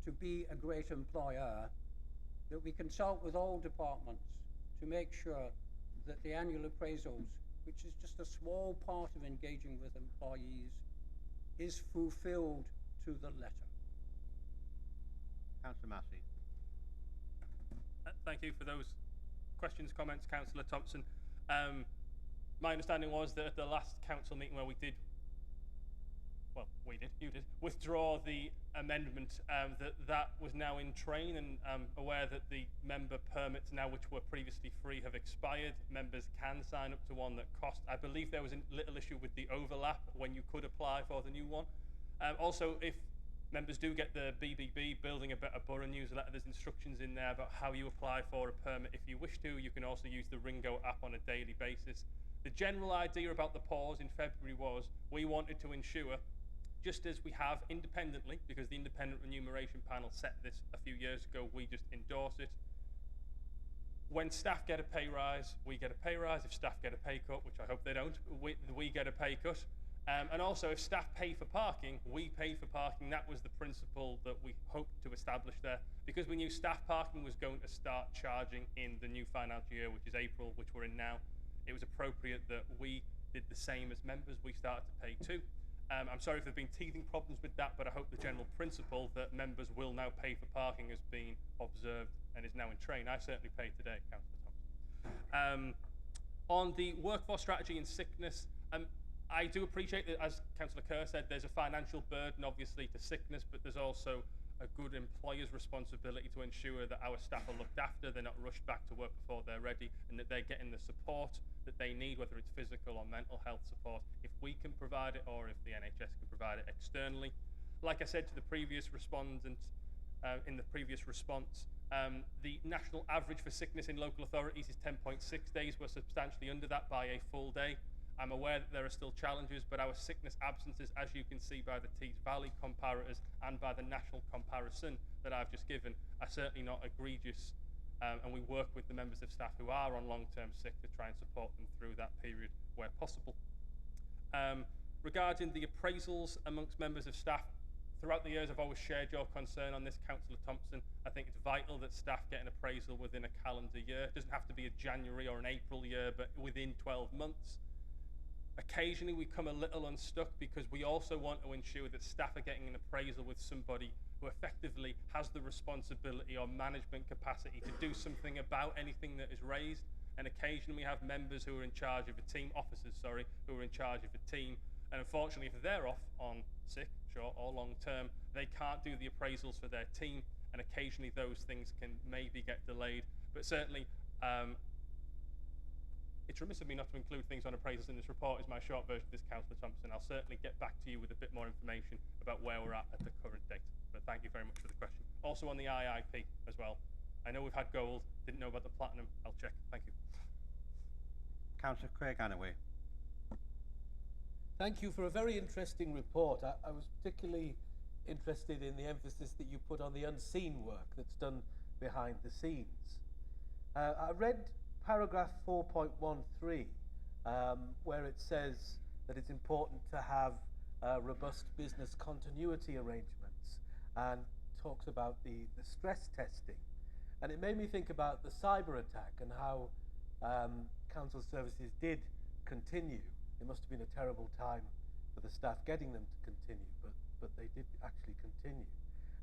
to be a great employer, that we consult with all departments to make sure that the annual appraisals, which is just a small part of engaging with employees, is fulfilled to the letter. Councillor Massey. Thank you for those questions, comments, Councillor Thompson. My understanding was that at the last council meeting where we did well, we did, you did, withdraw the amendment that was now in train, and I'm aware that the member permits now, which were previously free, have expired. Members can sign up to one that cost. I believe there was a little issue with the overlap when you could apply for the new one. Also, if members do get the BBB, Building a Better Borough newsletter, there's instructions in there about how you apply for a permit. If you wish to, you can also use the Ringo app on a daily basis. The general idea about the pause in February was we wanted to ensure, just as we have independently, because the Independent Remuneration Panel set this a few years ago, we just endorse it. When staff get a pay rise, we get a pay rise. If staff get a pay cut, which I hope they don't, we get a pay cut. And also, if staff pay for parking, we pay for parking. That was the principle that we hoped to establish there. Because we knew staff parking was going to start charging in the new financial year, which is April, which we're in now, it was appropriate that we did the same as members. We started to pay too. I'm sorry if there have been teething problems with that, but I hope the general principle that members will now pay for parking has been observed and is now in train. I certainly paid today, Councillor Thompson. On the workforce strategy and sickness, I do appreciate that, as Councillor Kerr said, there's a financial burden, obviously, to sickness, but there's also a good employer's responsibility to ensure that our staff are looked after, they're not rushed back to work before they're ready, and that they're getting the support that they need, whether it's physical or mental health support, if we can provide it or if the NHS can provide it externally. Like I said to the previous respondent, in the previous response, the national average for sickness in local authorities is 10.6 days. We're substantially under that by a full day. I'm aware that there are still challenges, but our sickness absences, as you can see by the Tees Valley comparators and by the national comparison that I've just given, are certainly not egregious, and we work with the members of staff who are on long-term sick to try and support them through that period where possible. Regarding the appraisals amongst members of staff, throughout the years I've always shared your concern on this, Councillor Thompson. I think it's vital that staff get an appraisal within a calendar year. It doesn't have to be a January or an April year, but within 12 months. Occasionally we come a little unstuck because we also want to ensure that staff are getting an appraisal with somebody who effectively has the responsibility or management capacity to do something about anything that is raised. And occasionally we have members who are in charge of a team, officers, sorry, who are in charge of a team. And unfortunately, if they're off on sick, short or long term, they can't do the appraisals for their team. And occasionally those things can maybe get delayed. But certainly, it's remiss of me not to include things on appraisals in this report, is my short version of this, Councillor Thompson. I'll certainly get back to you with a bit more information about where we're at the current date. But thank you very much for the question. Also on the IIP as well. I know we've had gold, didn't know about the platinum. I'll check. Thank you. Councillor Craig Annaway. Thank you for a very interesting report. I was particularly interested in the emphasis that you put on the unseen work that's done behind the scenes. I read paragraph 4.13, where it says that it's important to have robust business continuity arrangements, and talks about the stress testing. And it made me think about the cyber attack and how council services did continue. It must have been a terrible time for the staff getting them to continue, but they did actually continue.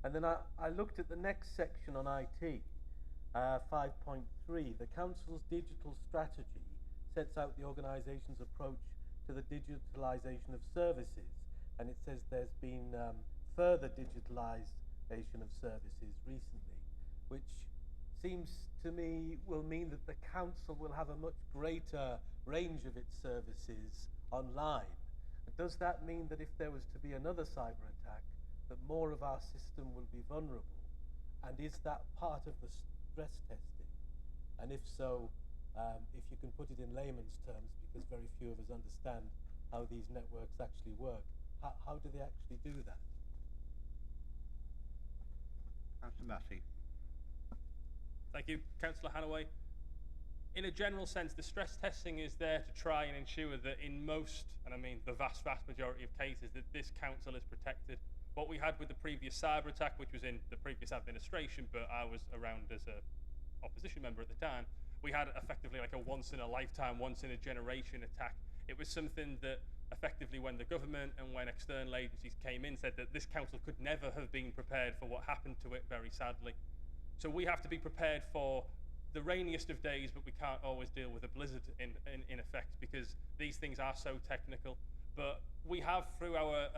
And then I looked at the next section on IT, 5.3. The council's digital strategy sets out the organisation's approach to the digitalisation of services, and it says there's been further digitalisation of services recently, which seems to me will mean that the council will have a much greater range of its services online. Does that mean that if there was to be another cyber attack, that more of our system will be vulnerable? And is that part of the stress testing? And if so, if you can put it in layman's terms, because very few of us understand how these networks actually work, how do they actually do that? Councillor Massey. Thank you, Councillor Hannaway. In a general sense, the stress testing is there to try and ensure that in most, and I mean the vast majority of cases, that this council is protected. What we had with the previous cyber attack, which was in the previous administration, but I was around as a opposition member at the time, we had effectively like a once-in-a-lifetime, once-in-a-generation attack. It was something that effectively when the government and when external agencies came in said that this council could never have been prepared for what happened to it, very sadly. So we have to be prepared for the rainiest of days, but we can't always deal with a blizzard in effect, because these things are so technical. But we have, through our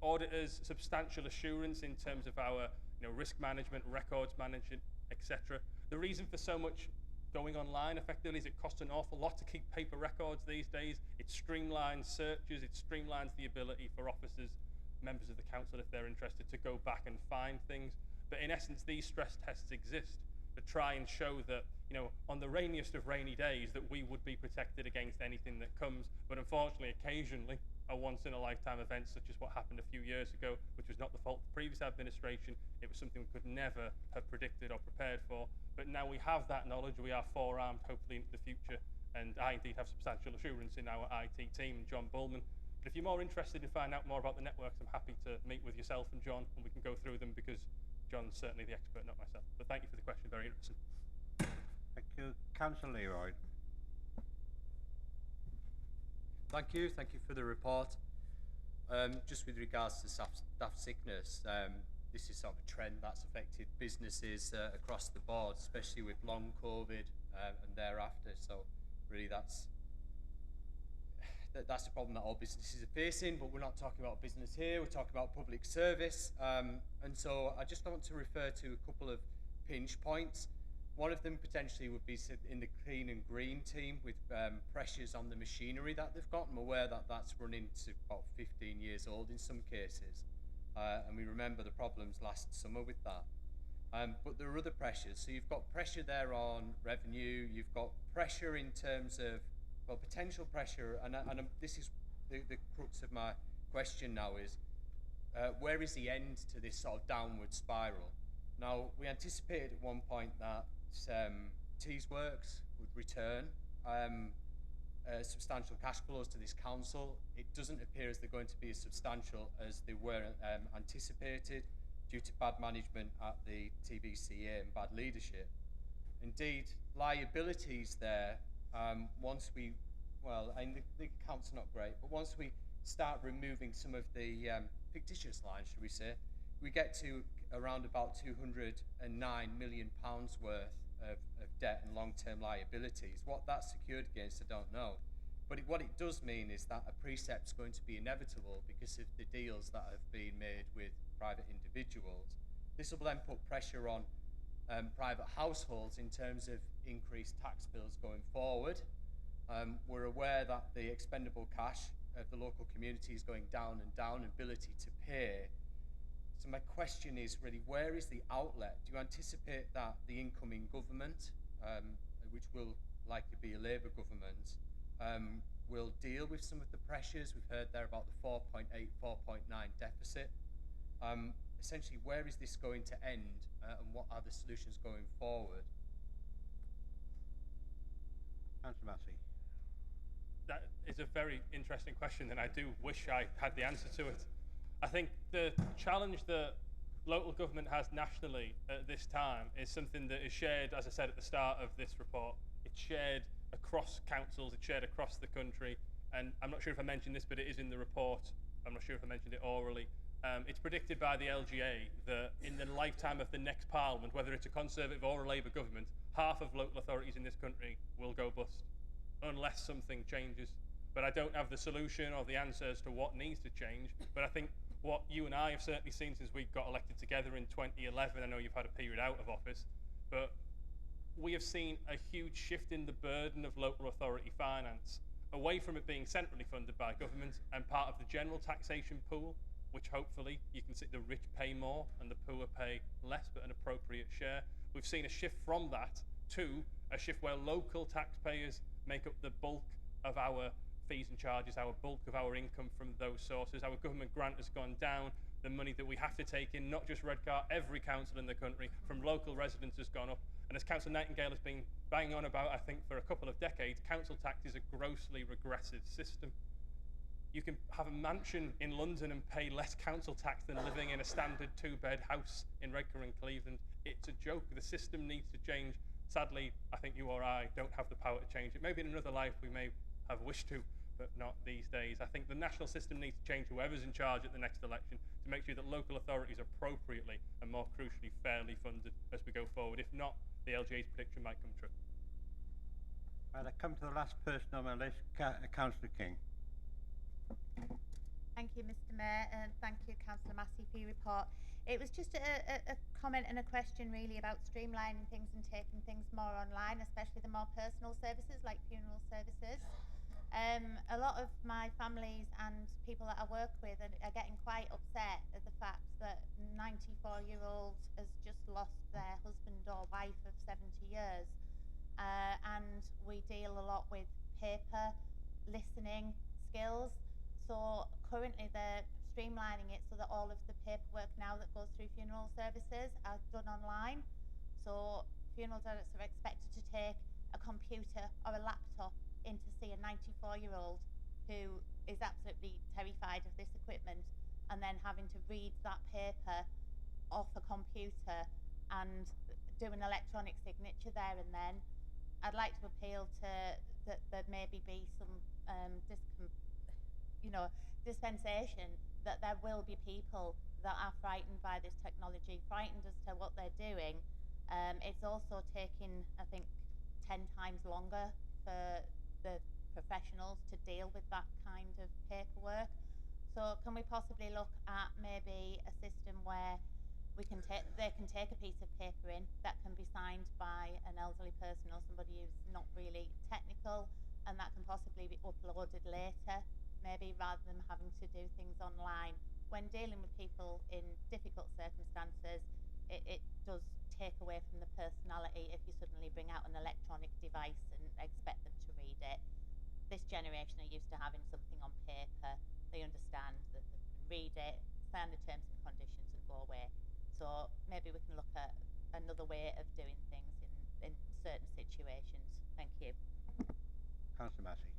auditors, substantial assurance in terms of our risk management, records management, etc. The reason for so much going online effectively is it costs an awful lot to keep paper records these days. It streamlines searches, it streamlines the ability for officers, members of the council, if they're interested, to go back and find things. But in essence, these stress tests exist to try and show that, on the rainiest of rainy days, that we would be protected against anything that comes. But unfortunately, occasionally, a once-in-a-lifetime event, such as what happened a few years ago, which was not the fault of the previous administration, it was something we could never have predicted or prepared for. But now we have that knowledge, we are forearmed, hopefully, into the future, and I indeed have substantial assurance in our IT team and John Bullman. But if you're more interested in finding out more about the networks, I'm happy to meet with yourself and John, and we can go through them, because John's certainly the expert, not myself. But thank you for the question, very interesting. Thank you. Councillor Leroy. Thank you for the report. Just with regards to staff sickness, this is sort of a trend that's affected businesses across the board, especially with long COVID and thereafter. So really that's the problem that all businesses are facing, but we're not talking about business here, we're talking about public service. And so I just want to refer to a couple of pinch points. One of them potentially would be in the clean and green team with pressures on the machinery that they've got. I'm aware that that's running to about 15 years old in some cases. And we remember the problems last summer with that. But there are other pressures. So you've got pressure there on revenue, you've got pressure in terms of, well, potential pressure, and this is the crux of my question now is, where is the end to this sort of downward spiral? Now, we anticipated at one point that Tees Works would return substantial cash flows to this council. It doesn't appear as they're going to be as substantial as they were anticipated due to bad management at the TBCA and bad leadership. Indeed, liabilities there, once we, well, and the accounts are not great, but once we start removing some of the fictitious lines, should we say, we get to around about £209 million worth of debt and long-term liabilities. What that's secured against, I don't know. But what it does mean is that a precept's going to be inevitable because of the deals that have been made with private individuals. This will then put pressure on private households in terms of increased tax bills going forward. We're aware that the expendable cash of the local community is going down and down, ability to pay. So my question is really, where is the outlet? Do you anticipate that the incoming government, which will likely be a Labour government, will deal with some of the pressures? We've heard there about the 4.8, 4.9 deficit. Essentially, where is this going to end, and what are the solutions going forward? Councillor Massey. That is a very interesting question, and I do wish I had the answer to it. I think the challenge that local government has nationally at this time is something that is shared, as I said at the start of this report. It's shared across councils, it's shared across the country, and I'm not sure if I mentioned this, but it is in the report. I'm not sure if I mentioned it orally. It's predicted by the LGA that in the lifetime of the next parliament, whether it's a Conservative or a Labour government, half of local authorities in this country will go bust, unless something changes. But I don't have the solution or the answer as to what needs to change. But I think what you and I have certainly seen since we got elected together in 2011, I know you've had a period out of office, but we have seen a huge shift in the burden of local authority finance, away from it being centrally funded by government and part of the general taxation pool, which hopefully you can see the rich pay more and the poor pay less, but an appropriate share. We've seen a shift from that to a shift where local taxpayers make up the bulk of our fees and charges, our bulk of our income from those sources. Our government grant has gone down. The money that we have to take in, not just Redcar, every council in the country, from local residents has gone up. And as Councillor Nightingale has been banging on about, I think, for a couple of decades, council tax is a grossly regressive system. You can have a mansion in London and pay less council tax than living in a standard two-bed house in Redcar and Cleveland. It's a joke. The system needs to change. Sadly, I think you or I don't have the power to change it. Maybe in another life we may have wished to, but not these days. I think the national system needs to change, whoever's in charge at the next election, to make sure that local authorities are appropriately and more crucially fairly funded as we go forward. If not, the LGA's prediction might come true. Right, I come to the last person on my list, Councillor King. Thank you, Mr. Mayor, and thank you, Councillor Massey, for your report. It was just a comment and a question really about streamlining things and taking things more online, especially the more personal services like funeral services. A lot of my families and people that I work with are getting quite upset at the fact that 94-year-old has just lost their husband or wife of 70 years. And we deal a lot with paper, listening skills. So currently they're streamlining it so that all of the paperwork now that goes through funeral services are done online. So funeral directors are expected to take a computer or a laptop in to see a 94-year-old who is absolutely terrified of this equipment, and then having to read that paper off a computer and do an electronic signature there and then. I'd like to appeal to that there maybe be some dispensation, that there will be people that are frightened by this technology, frightened as to what they're doing. It's also taking, I think, 10 times longer for the professionals to deal with that kind of paperwork. So can we possibly look at maybe a system where they can take a piece of paper in that can be signed by an elderly person or somebody who's not really technical, and that can possibly be uploaded later, maybe, rather than having to do things online. When dealing with people in difficult circumstances, it does take away from the personality if you suddenly bring out an electronic device and expect them to read it. This generation are used to having something on paper. They understand that they can read it, sign the terms and conditions and go away. So maybe we can look at another way of doing things in certain situations. Thank you. Councillor Massey.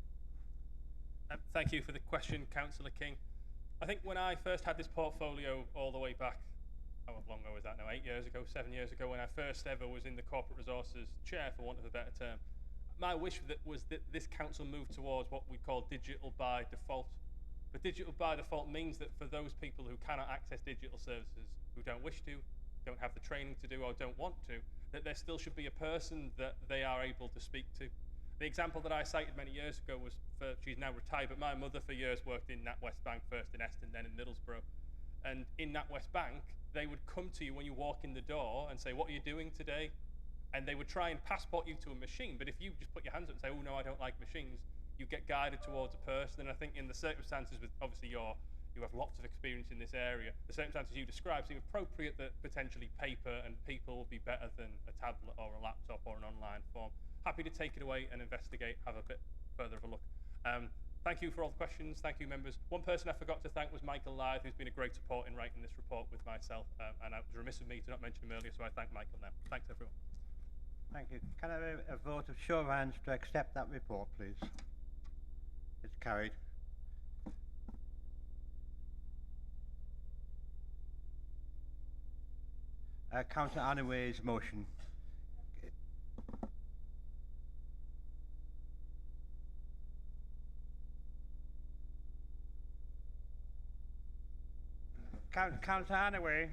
Thank you for the question, Councillor King. I think when I first had this portfolio all the way back, how long ago was that now? 8 years ago, 7 years ago, when I first ever was in the corporate resources chair, for want of a better term, my wish was that this council moved towards what we call digital by default. But digital by default means that for those people who cannot access digital services, who don't wish to, don't have the training to do, or don't want to, that there still should be a person that they are able to speak to. The example that I cited many years ago was she's now retired, but my mother for years worked in NatWest Bank, first in Eston, then in Middlesbrough. And in NatWest Bank, they would come to you when you walk in the door and say, "What are you doing today?" And they would try and passport you to a machine. But if you just put your hands up and say, "Oh no, I don't like machines," you get guided towards a person. And I think in the circumstances, with obviously you have lots of experience in this area, the circumstances you describe seem appropriate, that potentially paper and people will be better than a tablet or a laptop or an online form. Happy to take it away and investigate, have a bit further of a look. Thank you for all the questions. Thank you, members. One person I forgot to thank was Michael Lythe, who's been a great support in writing this report with myself, and it was remiss of me to not mention him earlier, so I thank Michael now. Thanks, everyone. Thank you. Can I have a vote of show of hands to accept that report, please? It's carried. Councillor Anaway's motion. Councillor Anaway.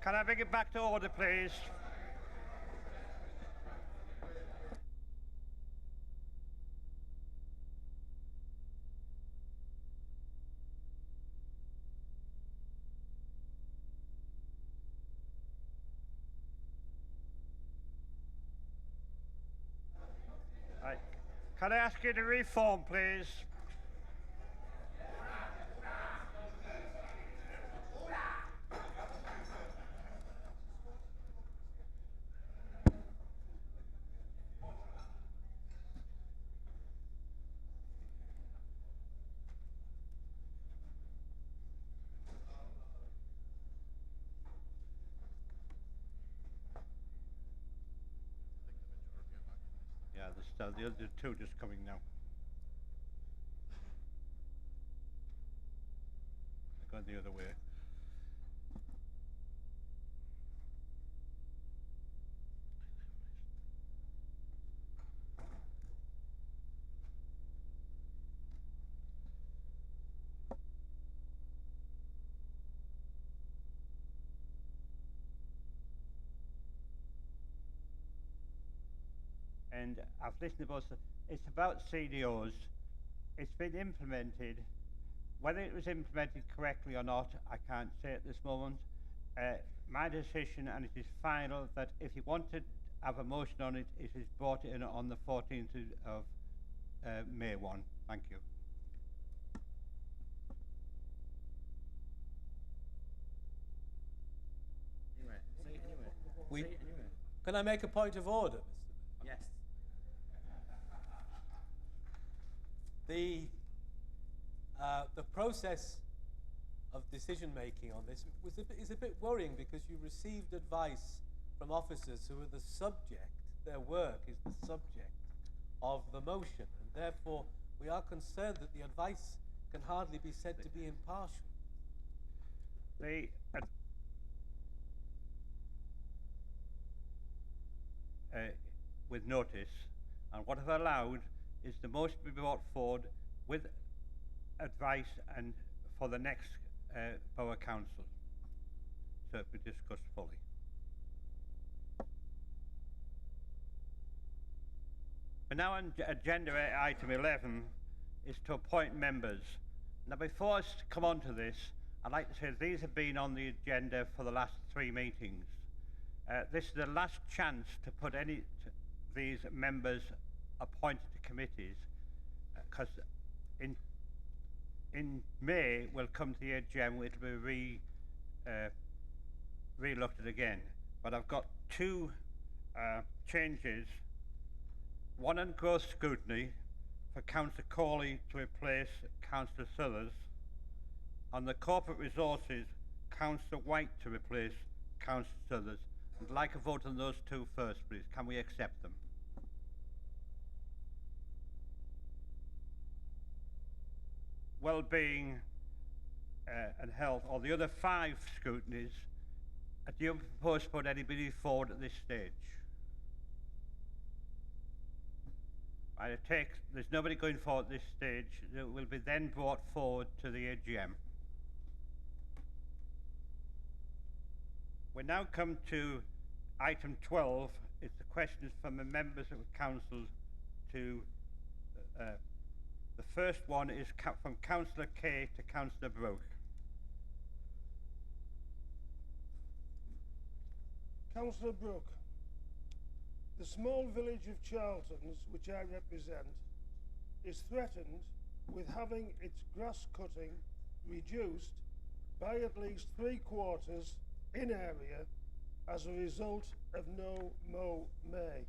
Can I bring it back to order, please? Right. Can I ask you to reform, please? Yeah, the other two just coming now. They're going the other way. And I've listened to both. It's about CDOs. It's been implemented. Whether it was implemented correctly or not, I can't say at this moment. My decision, and it is final, that if you want to have a motion on it, it is brought in on the 14th of May 1. Thank you. Can I make a point of order, Mr. Yes. The process of decision making on this is a bit worrying, because you received advice from officers who are the subject, their work is the subject of the motion, and therefore we are concerned that the advice can hardly be said to be impartial. With notice, and what I've allowed is the motion to be brought forward with advice and for the next Borough Council, so it be discussed fully. But now on agenda item 11 is to appoint members. Now before I come on to this, I'd like to say these have been on the agenda for the last 3 meetings. This is the last chance to put these members appointed to committees, because in May we'll come to the AGM, it'll be re-looked at again. But I've got 2 changes. One on growth scrutiny for Councillor Corley to replace Councillor Suthers. On the corporate resources, Councillor White to replace Councillor Suthers. I'd like a vote on those 2 first, please. Can we accept them? Well-being and health, or the other 5 scrutinies, do you propose to put anybody forward at this stage? Right, there's nobody going forward at this stage. It will be then brought forward to the AGM. We now come to item 12. It's the questions from the members of the council to the first one is from Councillor Kay to Councillor Brooke. Councillor Brooke, the small village of Charlton's, which I represent, is threatened with having its grass cutting reduced by at least 3/4 in area as a result of no mow May.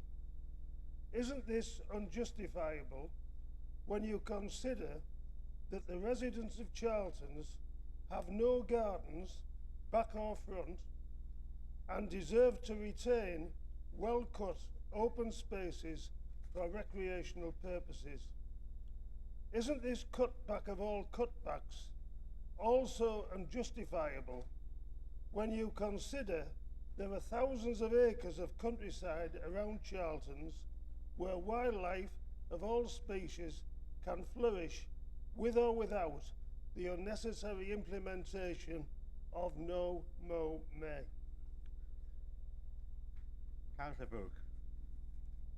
Isn't this unjustifiable when you consider that the residents of Charlton's have no gardens, back or front, and deserve to retain well-cut open spaces for recreational purposes? Isn't this cutback of all cutbacks also unjustifiable when you consider there are thousands of acres of countryside around Charlton's where wildlife of all species can flourish with or without the unnecessary implementation of no mow May? Councillor Brooke.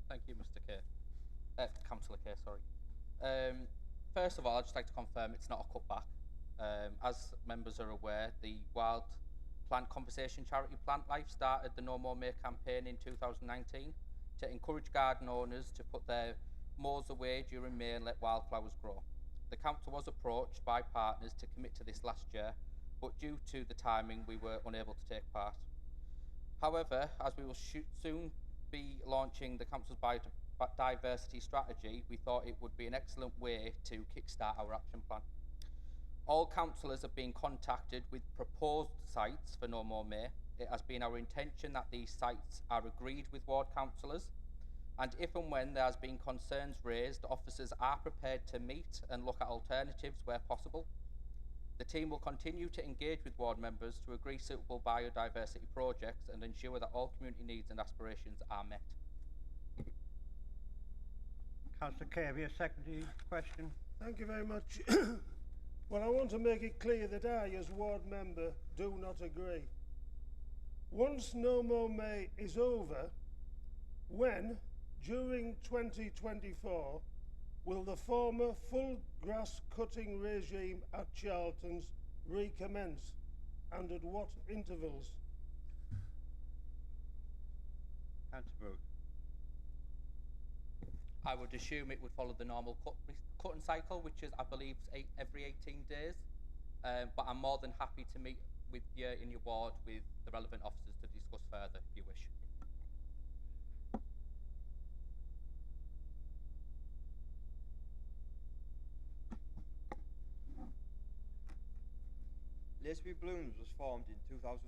Thank you, Mr. Kerr. Councillor Kerr, sorry. First of all, I'd just like to confirm it's not a cutback. As members are aware, the Wild Plant Conversation charity Plant Life started the No More May campaign in 2019 to encourage garden owners to put their mows away during May and let wildflowers grow. The council was approached by partners to commit to this last year, but due to the timing, we were unable to take part. However, as we will soon be launching the council's biodiversity strategy, we thought it would be an excellent way to kickstart our action plan. All councillors have been contacted with proposed sites for No More May. It has been our intention that these sites are agreed with ward councillors, and if and when there has been concerns raised, officers are prepared to meet and look at alternatives where possible. The team will continue to engage with ward members to agree suitable biodiversity projects and ensure that all community needs and aspirations are met. Councillor Kirby, a secondary question. Thank you very much. Well, I want to make it clear that I, as ward member, do not agree. Once No More May is over, when, during 2024, will the former full grass cutting regime at Charlton's recommence, and at what intervals? Councillor Brooke. I would assume it would follow the normal cutting cycle, which is, I believe, every 18 days. But I'm more than happy to meet with you in your ward with the relevant officers to discuss further, if you wish. Lazenby Blooms was formed in 2004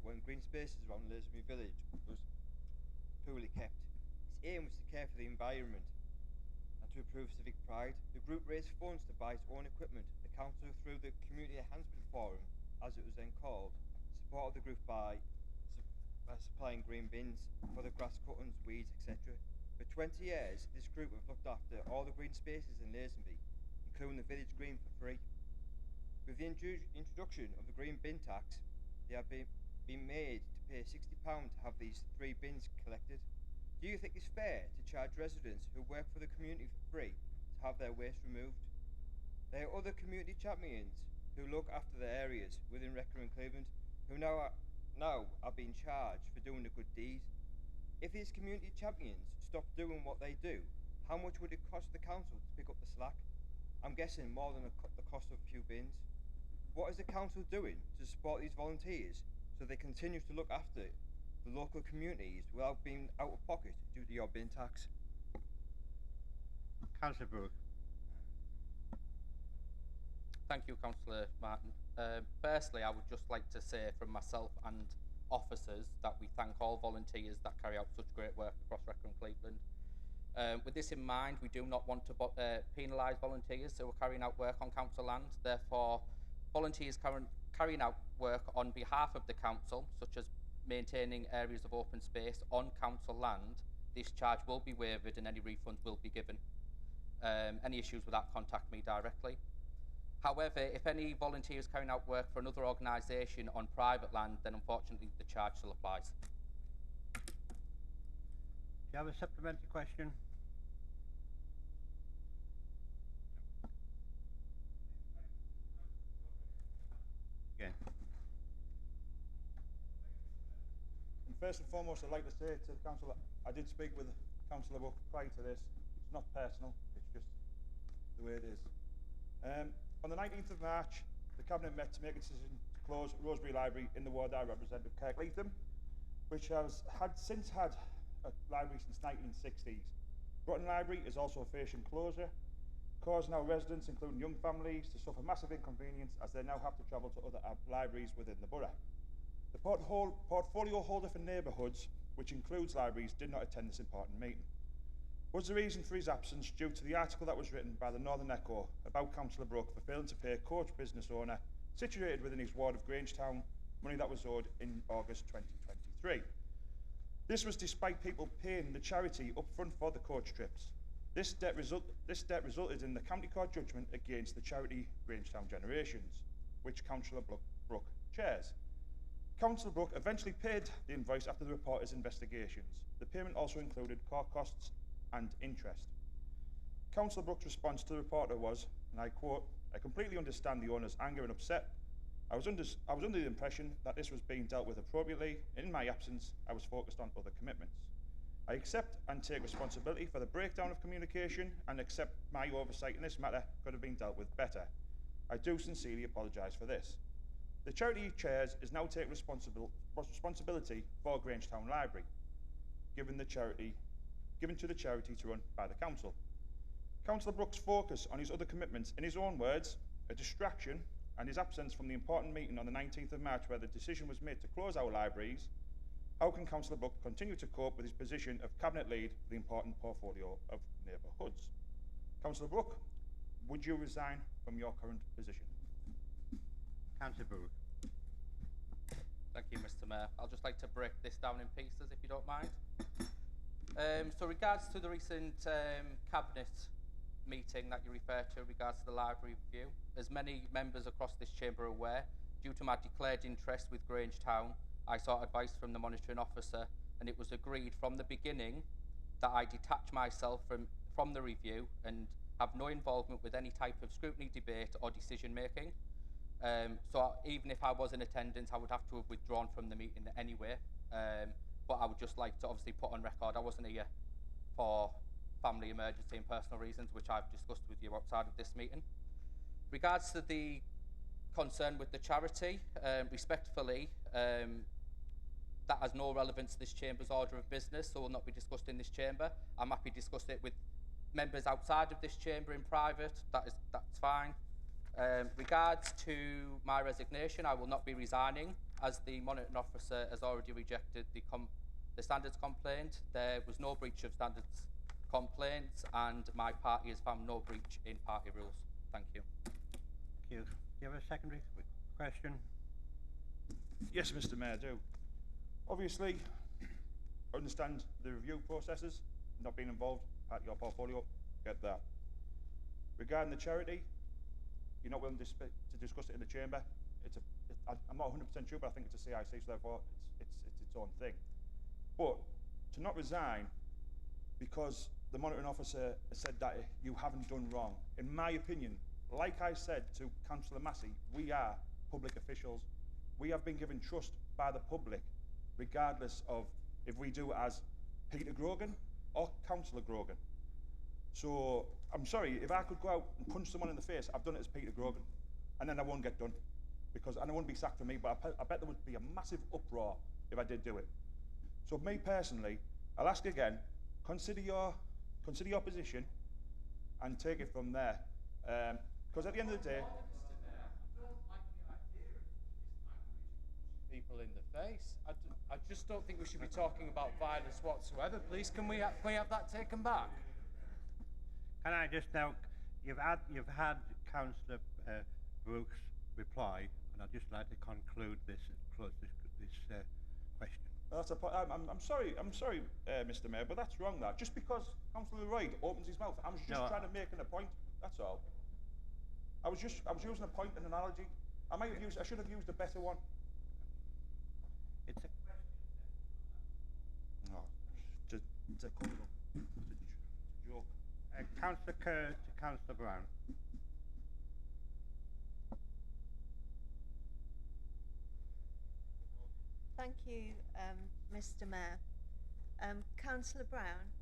when green spaces around Lazenby Village was poorly kept. Its aim was to care for the environment and to improve civic pride. The group raised funds to buy its own equipment. The council, through the Community Enhancement Forum, as it was then called, supported the group by supplying green bins for the grass cuttings, weeds, etc. For 20 years, this group have looked after all the green spaces in Lazenby, including the village green, for free. With the introduction of the green bin tax, they have been made to pay £60 to have these 3 bins collected. Do you think it's fair to charge residents who work for the community for free to have their waste removed? There are other community champions who look after their areas within Redcar and Cleveland who now are being charged for doing a good deed. If these community champions stopped doing what they do, how much would it cost the council to pick up the slack? I'm guessing more than the cost of a few bins. What is the council doing to support these volunteers so they continue to look after the local communities without being out of pocket due to your bin tax? Councillor Brooke. Thank you, Councillor Martin. Firstly, I would just like to say from myself and officers that we thank all volunteers that carry out such great work across Redcar and Cleveland. With this in mind, we do not want to penalise volunteers who are carrying out work on council land. Therefore, volunteers carrying out work on behalf of the council, such as maintaining areas of open space on council land, this charge will be waived and any refunds will be given. Any issues with that, contact me directly. However, if any volunteers carrying out work for another organisation on private land, then unfortunately the charge still applies. Do you have a supplementary question? Again. And first and foremost, I'd like to say to the council, I did speak with Councillor Buck prior to this. It's not personal, it's just the way it is. On the 19th of March, the Cabinet met to make a decision to close Rosebery Library in the ward I represent of Kirkleatham, which has since had a library since 1960s. Broughton Library is also facing closure, causing our residents, including young families, to suffer massive inconvenience as they now have to travel to other libraries within the borough. The portfolio holder for neighbourhoods, which includes libraries, did not attend this important meeting. Was the reason for his absence due to the article that was written by the Northern Echo about Councillor Brooke for failing to pay a coach business owner situated within his ward of Grangetown money that was owed in August 2023? This was despite people paying the charity up front for the coach trips. This debt resulted in the county court judgment against the charity Grangetown Generations, which Councillor Brooke chairs. Councillor Brooke eventually paid the invoice after the reporter's investigations. The payment also included court costs and interest. Councillor Brooke's response to the reporter was, and I quote, "I completely understand the owner's anger and upset. I was under the impression that this was being dealt with appropriately. In my absence, I was focused on other commitments. I accept and take responsibility for the breakdown of communication and accept my oversight in this matter could have been dealt with better. I do sincerely apologise for this. The charity he chairs is now taking responsibility for Grangetown Library, given to the charity to run by the council. Councillor Brooks' focus on his other commitments, in his own words, a distraction, and his absence from the important meeting on the 19th of March where the decision was made to close our libraries, how can Councillor Brooke continue to cope with his position of Cabinet Lead for the important portfolio of neighbourhoods? Councillor Brooke, would you resign from your current position? Councillor Brooke. Thank you, Mr. Mayor. I'll just like to break this down in pieces, if you don't mind. So regards to the recent Cabinet meeting that you referred to regards to the library review, as many members across this chamber are aware, due to my declared interest with Grangetown, I sought advice from the monitoring officer, and it was agreed from the beginning that I detach myself from the review and have no involvement with any type of scrutiny, debate or decision making. So even if I was in attendance, I would have to have withdrawn from the meeting anyway. But I would just like to obviously put on record I wasn't here for family emergency and personal reasons, which I've discussed with you outside of this meeting. Regards to the concern with the charity, respectfully, that has no relevance to this chamber's order of business, so will not be discussed in this chamber. I'm happy to discuss it with members outside of this chamber in private. That's fine. Regards to my resignation, I will not be resigning, as the monitoring officer has already rejected the standards complaint. There was no breach of standards complaints, and my party has found no breach in party rules. Thank you. Thank you. Do you have a secondary question? Yes, Mr. Mayor, I do. Obviously, I understand the review processes, not being involved, part of your portfolio, get that. Regarding the charity, you're not willing to discuss it in the chamber. I'm not 100% sure, but I think it's a CIC, so therefore it's its own thing. But to not resign because the monitoring officer said that you haven't done wrong, in my opinion, like I said to Councillor Massey, we are public officials. We have been given trust by the public, regardless of if we do it as Peter Grogan or Councillor Grogan. So I'm sorry, if I could go out and punch someone in the face, I've done it as Peter Grogan, and then I won't get done, and I won't be sacked for me, but I bet there would be a massive uproar if I did do it. So me personally, I'll ask again, consider your position and take it from there. Because at the end of the day, people in the face. I just don't think we should be talking about violence whatsoever. Please, can we have that taken back? Can I just now, you've had Councillor Brooks' reply, and I'd just like to close this question. That's I'm sorry, Mr. Mayor, but that's wrong. That just because Councillor Wright opens his mouth, I was just trying to make a point. That's all. I was using a point, an analogy. I should have used a better one. It's a question. No, it's a joke. Councillor Kerr to Councillor Brown. Thank you, Mr. Mayor. Councillor Brown,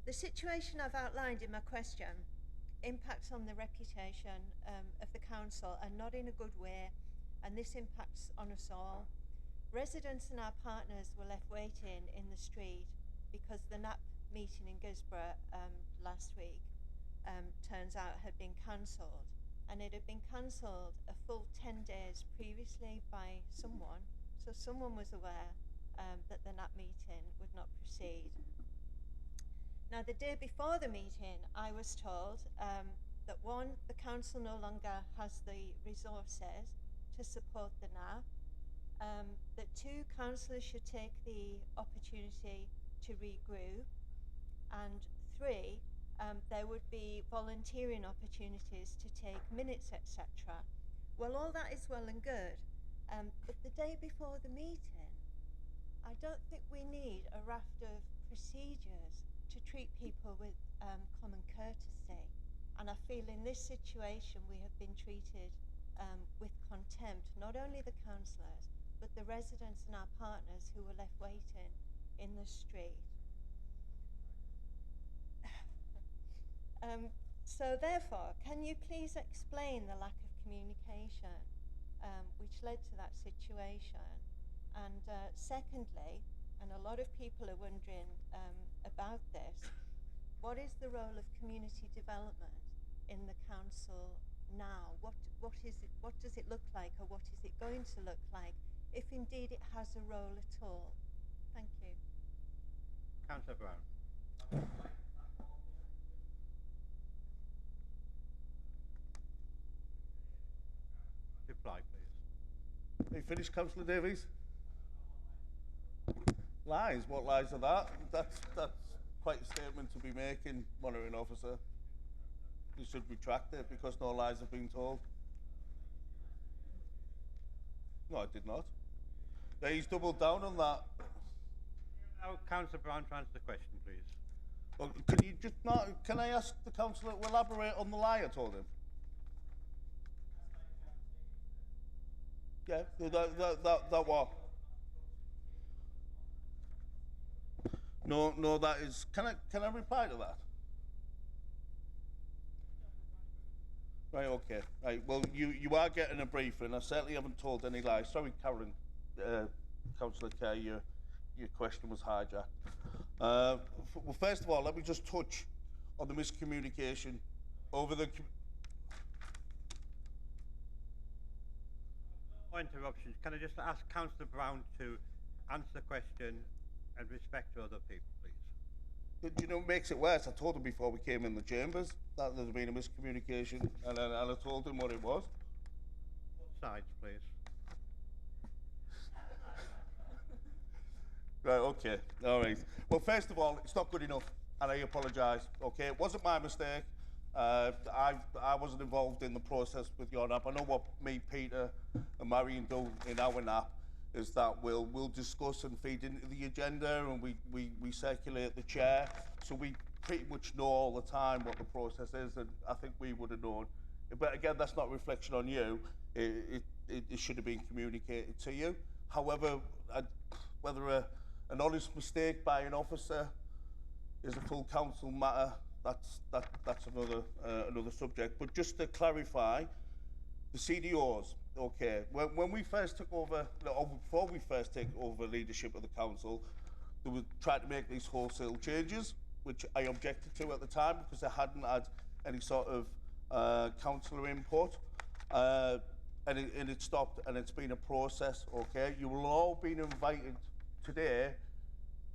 the situation I've outlined in my question impacts on the reputation of the council, and not in a good way, and this impacts on us all. Residents and our partners were left waiting in the street because the NAP meeting in Gisborough last week turns out had been cancelled, and it had been cancelled a full 10 days previously by someone, so someone was aware that the NAP meeting would not proceed. Now, the day before the meeting, I was told that one, the council no longer has the resources to support the NAP, that two, councillors should take the opportunity to regroup, and three, there would be volunteering opportunities to take minutes, etc. Well, all that is well and good, But the day before the meeting, I don't think we need a raft of procedures to treat people with common courtesy. And I feel in this situation we have been treated with contempt, not only the councillors, but the residents and our partners who were left waiting in the street. So therefore, can you please explain the lack of communication which led to that situation? And secondly, and a lot of people are wondering about this, what is the role of community development in the council now? What is it? What does it look like, or what is it going to look like, if indeed it has a role at all? Thank you. Councillor Brown. Reply, please. Are you finished, Councillor Davies? Lies? What lies are that? That's quite a statement to be making, monitoring officer. You should retract it because no lies have been told. No, I did not. Yeah, he's doubled down on that. Now, Councillor Brown, to answer the question, please. Well, can you just not? Can I ask the councillor to elaborate on the lie I told him? Yeah, that what? No, that is. Can I reply to that? Right, okay. Right, well, you are getting a briefing. I certainly haven't told any lies. Sorry, Karen, Councillor Kerr, your question was hijacked. Well, first of all, let me just touch on the miscommunication over the. No interruptions. Can I just ask Councillor Brown to answer the question and respect to other people, please? But, you know, it makes it worse. I told him before we came in the chambers that there's been a miscommunication, and I told him what it was. Both sides, please. Right, okay, all right. Well, first of all, it's not good enough, and I apologise, okay? It wasn't my mistake. I wasn't involved in the process with your NAP. I know what me, Peter, and Marion do in our NAP is that we'll discuss and feed into the agenda, and we circulate the chair, so we pretty much know all the time what the process is, and I think we would have known. But again, that's not a reflection on you. It should have been communicated to you. However, whether an honest mistake by an officer is a full council matter, that's another subject. But just to clarify, the CDOs, okay, when we first took over, or before we first took over leadership of the council, they were trying to make these wholesale changes, which I objected to at the time because I hadn't had any sort of councillor input, and it stopped, and it's been a process, okay? You will all be invited today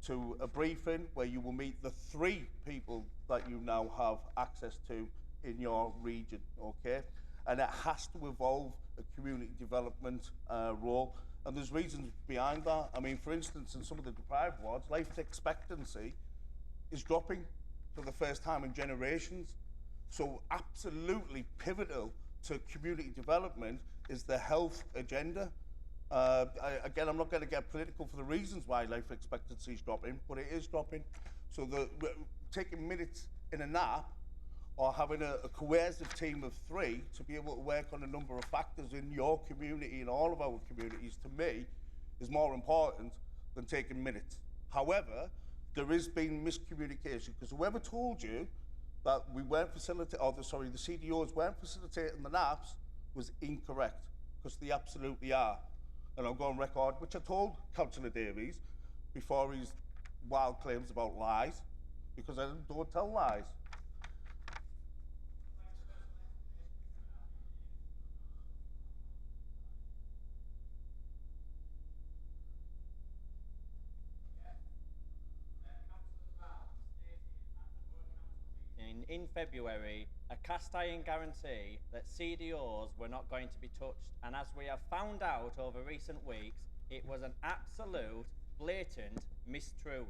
to a briefing where you will meet the 3 people that you now have access to in your region, okay? And it has to evolve a community development role, and there's reasons behind that. I mean, for instance, in some of the deprived wards, life expectancy is dropping for the first time in generations. So absolutely pivotal to community development is the health agenda. Again, I'm not going to get political for the reasons why life expectancy is dropping, but it is dropping. So taking minutes in a nap or having a cohesive team of 3 to be able to work on a number of factors in your community and all of our communities, to me, is more important than taking minutes. However, there has been miscommunication, because whoever told you that we weren't facilitating, or the CDOs weren't facilitating the naps was incorrect, because they absolutely are. And I'll go on record, which I told Councillor Davies before his wild claims about lies, because I don't tell lies. In February, a cast iron guarantee that CDOs were not going to be touched, and as we have found out over recent weeks, it was an absolute, blatant mistruth.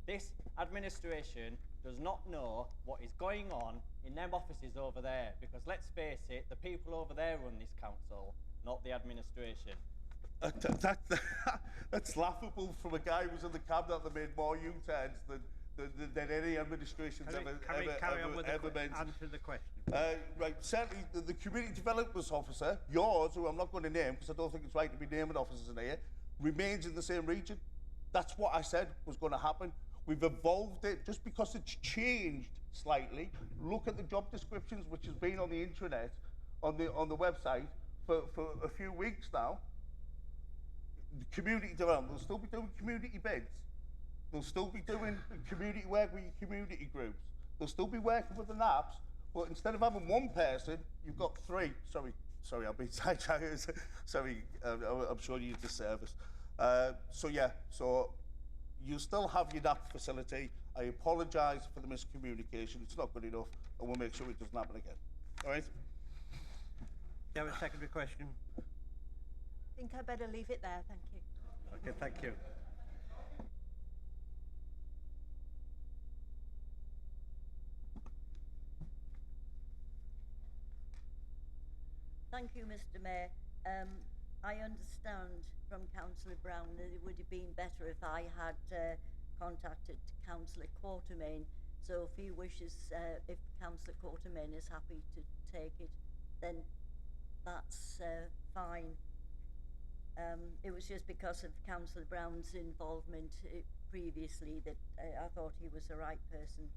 This administration does not know what is going on in them offices over there, because let's face it, the people over there run this council, not the administration. That's laughable from a guy who was in the cabinet that made more U-turns than any administration's ever meant. Answer the question. Right, certainly the community development officer, yours, who I'm not going to name because I don't think it's right to be naming officers in here, remains in the same region. That's what I said was going to happen. We've evolved it just because it's changed slightly. Look at the job descriptions, which has been on the intranet, on the website for a few weeks now. The community development, they'll still be doing community beds. They'll still be doing community work with your community groups. They'll still be working with the NAPs, but instead of having one person, you've got three. Sorry, I've been sidetracked. Sorry, I'm sure you disservice. So you still have your NAP facility. I apologise for the miscommunication. It's not good enough, and we'll make sure it doesn't happen again. All right? Do you have a secondary question? I think I better leave it there, thank you. Okay, thank you. Thank you, Mr. Mayor. I understand from Councillor Brown that it would have been better if I had contacted Councillor Quartermain. So if he wishes, if Councillor Quartermain is happy to take it, then that's fine. It was just because of Councillor Brown's involvement previously that I thought he was the right person.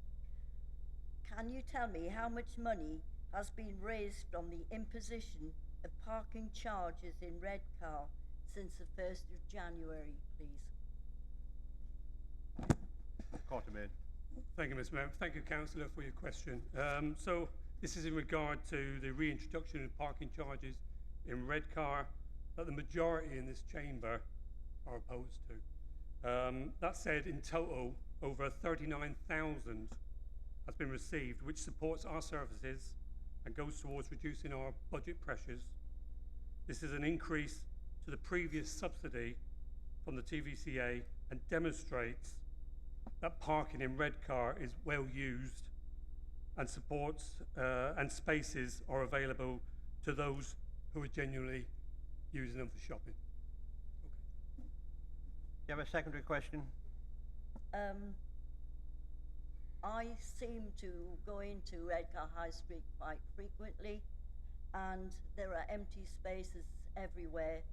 Can you tell me how much money has been raised from the imposition of parking charges in Redcar since the 1st of January, please? Quartermain. Thank you, Mr. Mayor. Thank you, Councillor, for your question. So this is in regard to the reintroduction of parking charges in Redcar that the majority in this chamber are opposed to. That said, in total, over 39,000 has been received, which supports our services and goes towards reducing our budget pressures. This is an increase to the previous subsidy from the TVCA and demonstrates that parking in Redcar is well used and supports and spaces are available to those who are genuinely using them for shopping. Do you have a secondary question? I seem to go into Redcar High Street quite frequently, and there are empty spaces everywhere.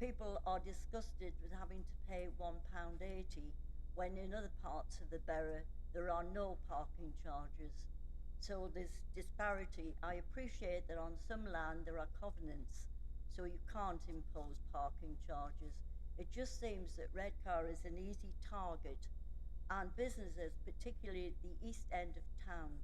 People are disgusted with having to pay £1.80 when in other parts of the borough there are no parking charges. So this disparity, I appreciate that on some land there are covenants, so you can't impose parking charges. It just seems that Redcar is an easy target, and businesses, particularly at the east end of town,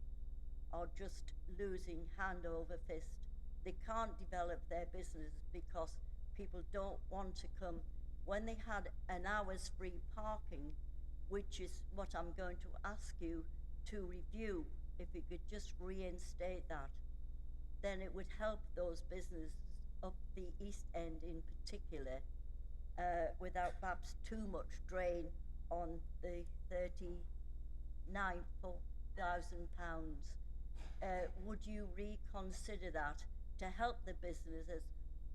are just losing hand over fist. They can't develop their business because people don't want to come. When they had an hour's free parking, which is what I'm going to ask you to review, if you could just reinstate that, then it would help those businesses up the east end in particular, without perhaps too much drain on the £39,000. Would you reconsider that to help the businesses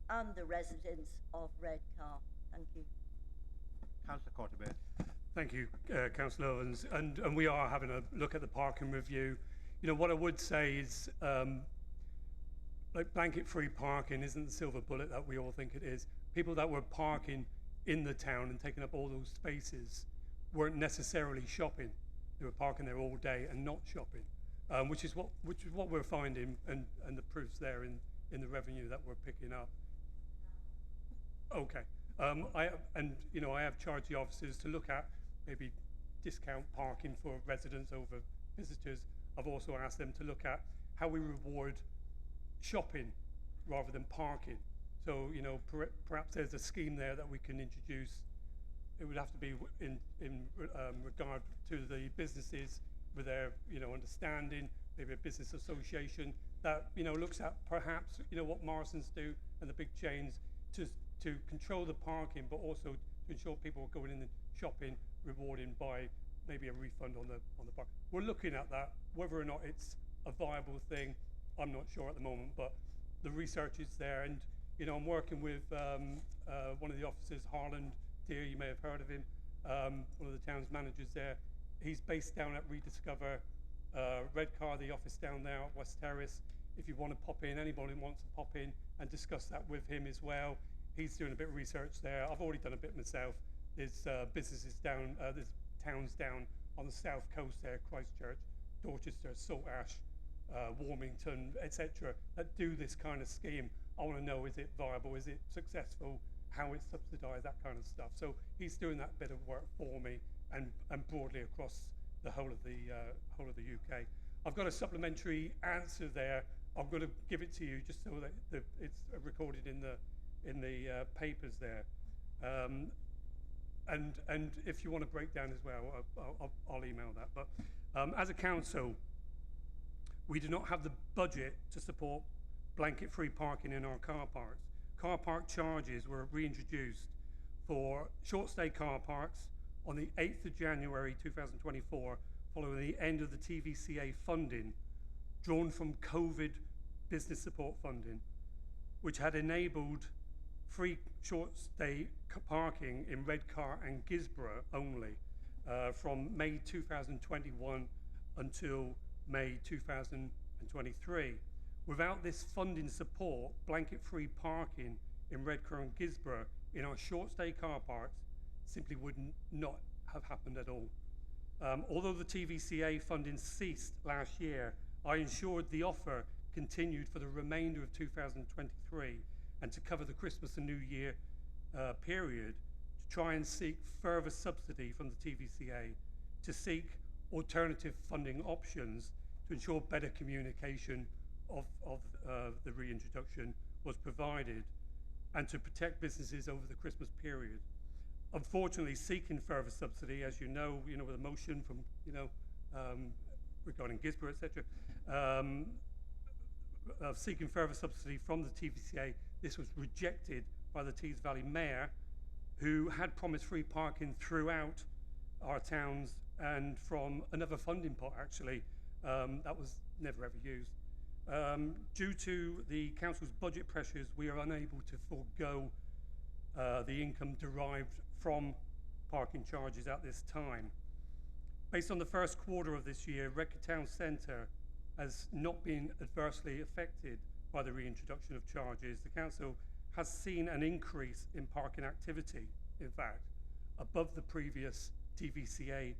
and the residents of Redcar? Thank you. Councillor Quartermain. Thank you, Councillor Evans. And we are having a look at the parking review. You know, what I would say is, like blanket-free parking isn't the silver bullet that we all think it is. People that were parking in the town and taking up all those spaces weren't necessarily shopping. They were parking there all day and not shopping, which is what we're finding, and the proof's there in the revenue that we're picking up. Okay. I have charged the officers to look at maybe discount parking for residents over visitors. I've also asked them to look at how we reward shopping rather than parking. So, you know, perhaps there's a scheme there that we can introduce. It would have to be in regard to the businesses with their, you know, understanding, maybe a business association that, you know, looks at perhaps, you know, what Morrison's do and the big chains to control the parking, but also to ensure people are going in and shopping, rewarding by maybe a refund on the park. We're looking at that. Whether or not it's a viable thing, I'm not sure at the moment, but the research is there, and you know, I'm working with one of the officers, Harland Deer, you may have heard of him, one of the town's managers there. He's based down at Rediscover Redcar, the office down there at West Terrace. If you want to pop in, anybody wants to pop in and discuss that with him as well. He's doing a bit of research there. I've already done a bit myself. There's businesses down, there's towns down on the south coast there, Christchurch, Dorchester, Salt Ash, Warmington, etc., that do this kind of scheme. I want to know, is it viable, is it successful, how it's subsidised, that kind of stuff. So he's doing that bit of work for me and broadly across the whole of the UK. I've got a supplementary answer there. I'm going to give it to you just so that it's recorded in the papers there. And if you want to break down as well, I'll email that. But as a council, we do not have the budget to support blanket-free parking in our car parks. Car park charges were reintroduced for short-stay car parks on the 8th of January 2024, following the end of the TVCA funding drawn from COVID business support funding, which had enabled free short-stay parking in Redcar and Gisborough only from May 2021 until May 2023. Without this funding support, blanket-free parking in Redcar and Gisborough in our short-stay car parks simply would not have happened at all. Although the TVCA funding ceased last year, I ensured the offer continued for the remainder of 2023 and to cover the Christmas and New Year period to try and seek further subsidy from the TVCA, to seek alternative funding options to ensure better communication of the reintroduction was provided and to protect businesses over the Christmas period. Unfortunately, seeking further subsidy, as you know, with a motion from, regarding Gisborough, etc., seeking further subsidy from the TVCA, this was rejected by the Tees Valley Mayor, who had promised free parking throughout our towns and from another funding pot, actually, that was never ever used. Due to the council's budget pressures, we are unable to forego the income derived from parking charges at this time. Based on the first quarter of this year, Redcar Town Centre has not been adversely affected by the reintroduction of charges. The council has seen an increase in parking activity, in fact, above the previous TVCA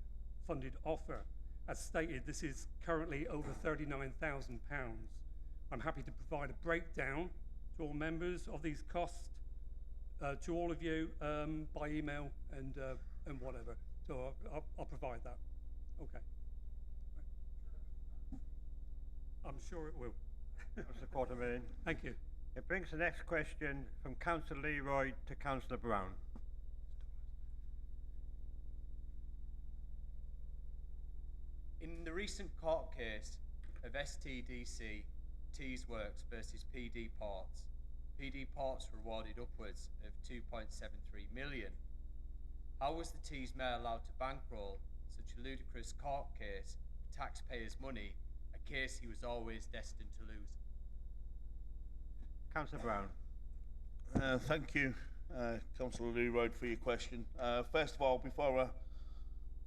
funded offer. As stated, this is currently over £39,000. I'm happy to provide a breakdown to all members of these costs to all of you by email and whatever. So I'll provide that. Okay. I'm sure it will. Councillor Quartermain. Thank you. It brings the next question from Councillor Leroy to Councillor Brown. In the recent court case of STDC Tees Works versus PD Ports, PD Ports were awarded upwards of 2.73 million. How was the Tees Mayor allowed to bankroll such a ludicrous court case with taxpayers' money, a case he was always destined to lose? Councillor Brown. Thank you, Councillor Leroy, for your question. First of all, before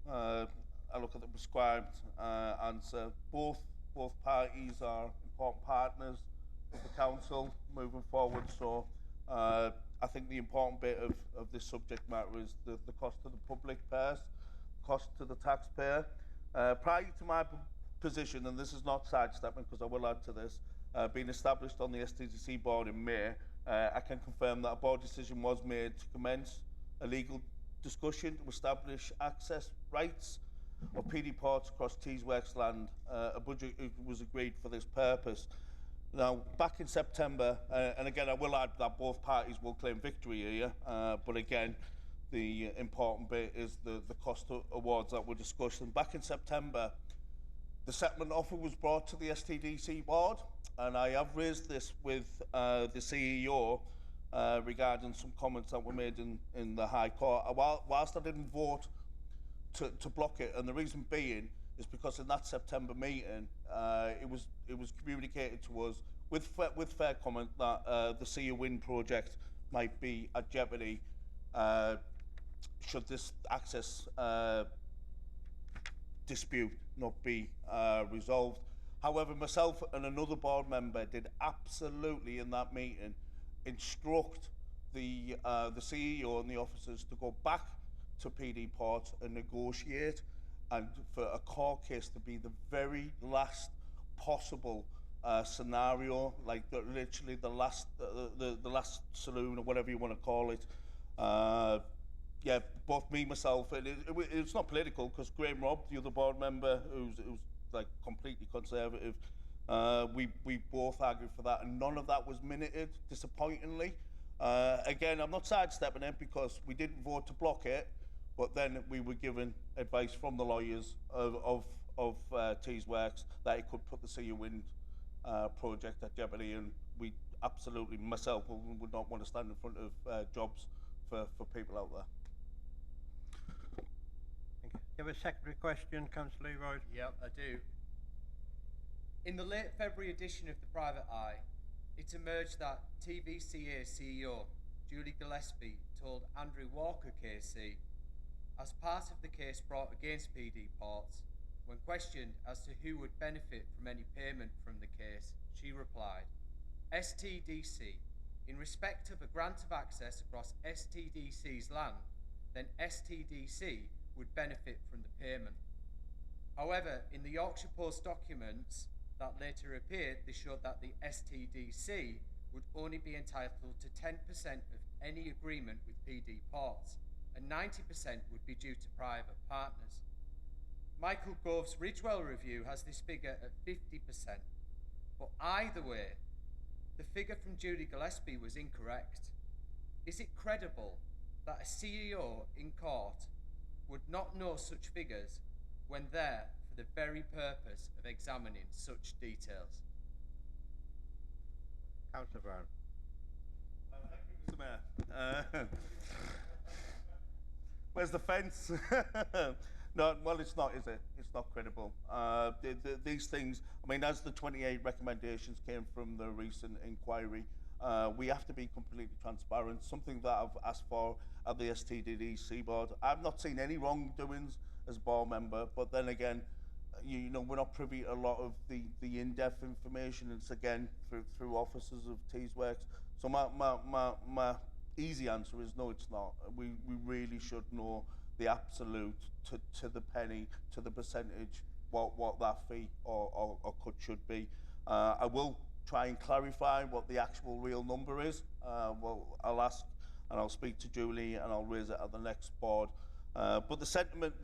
I look at the prescribed answer, both parties are important partners of the council moving forward, so I think the important bit of this subject matter is the cost to the public purse, cost to the taxpayer. Prior to my position, and this is not sidestepping because I will add to this, being established on the STDC board in May, I can confirm that a board decision was made to commence a legal discussion to establish access rights of PD Ports across Tees Works land. A budget was agreed for this purpose. Now, back in September, and again, I will add that both parties will claim victory here, but again, the important bit is the cost awards that were discussed. And back in September, the settlement offer was brought to the STDC board, and I have raised this with the CEO regarding some comments that were made in the High Court. Whilst I didn't vote to block it, and the reason being is because in that September meeting, it was communicated to us with fair comment that the Sea of Wind project might be at jeopardy should this access dispute not be resolved. However, myself and another board member did absolutely in that meeting instruct the CEO and the officers to go back to PD Port and negotiate, and for a court case to be the very last possible scenario, like literally the last saloon or whatever you want to call it. Yeah, both me, myself, and it's not political because Graham Robb, the other board member, who's like completely conservative, we both argued for that, and none of that was minuted, disappointingly. Again, I'm not sidestepping it because we didn't vote to block it, but then we were given advice from the lawyers of Tees Works that it could put the Sea of Wind project at jeopardy, and we absolutely, myself, would not want to stand in front of jobs for people out there. Thank you. Do you have a secondary question, Councillor Leroy? Yep, I do. In the late February edition of the Private Eye, it emerged that TVCA CEO Julie Gillespie told Andrew Walker KC, as part of the case brought against PD Ports, when questioned as to who would benefit from any payment from the case, she replied, STDC, in respect of a grant of access across STDC's land, then STDC would benefit from the payment. However, in the Yorkshire Post documents that later appeared, they showed that the STDC would only be entitled to 10% of any agreement with PD Ports, and 90% would be due to private partners. Michael Gove's Ridgewell review has this figure at 50%, but either way, the figure from Julie Gillespie was incorrect. Is it credible that a CEO in court would not know such figures when there for the very purpose of examining such details? Councillor Brown. Thank you, Mr. Mayor. Where's the fence? No, well, it's not, is it? It's not credible. These things, I mean, as the 28 recommendations came from the recent inquiry, we have to be completely transparent, something that I've asked for at the STDC board. I've not seen any wrongdoings as board member, but then again, you know, we're not privy to a lot of the in-depth information. It's again through officers of Tees Works. So my easy answer is no, it's not. We really should know the absolute to the penny, to the percentage, what that fee or should be. I will try and clarify what the actual real number is. Well, I'll ask and I'll speak to Julie and I'll raise it at the next board. But the sentiment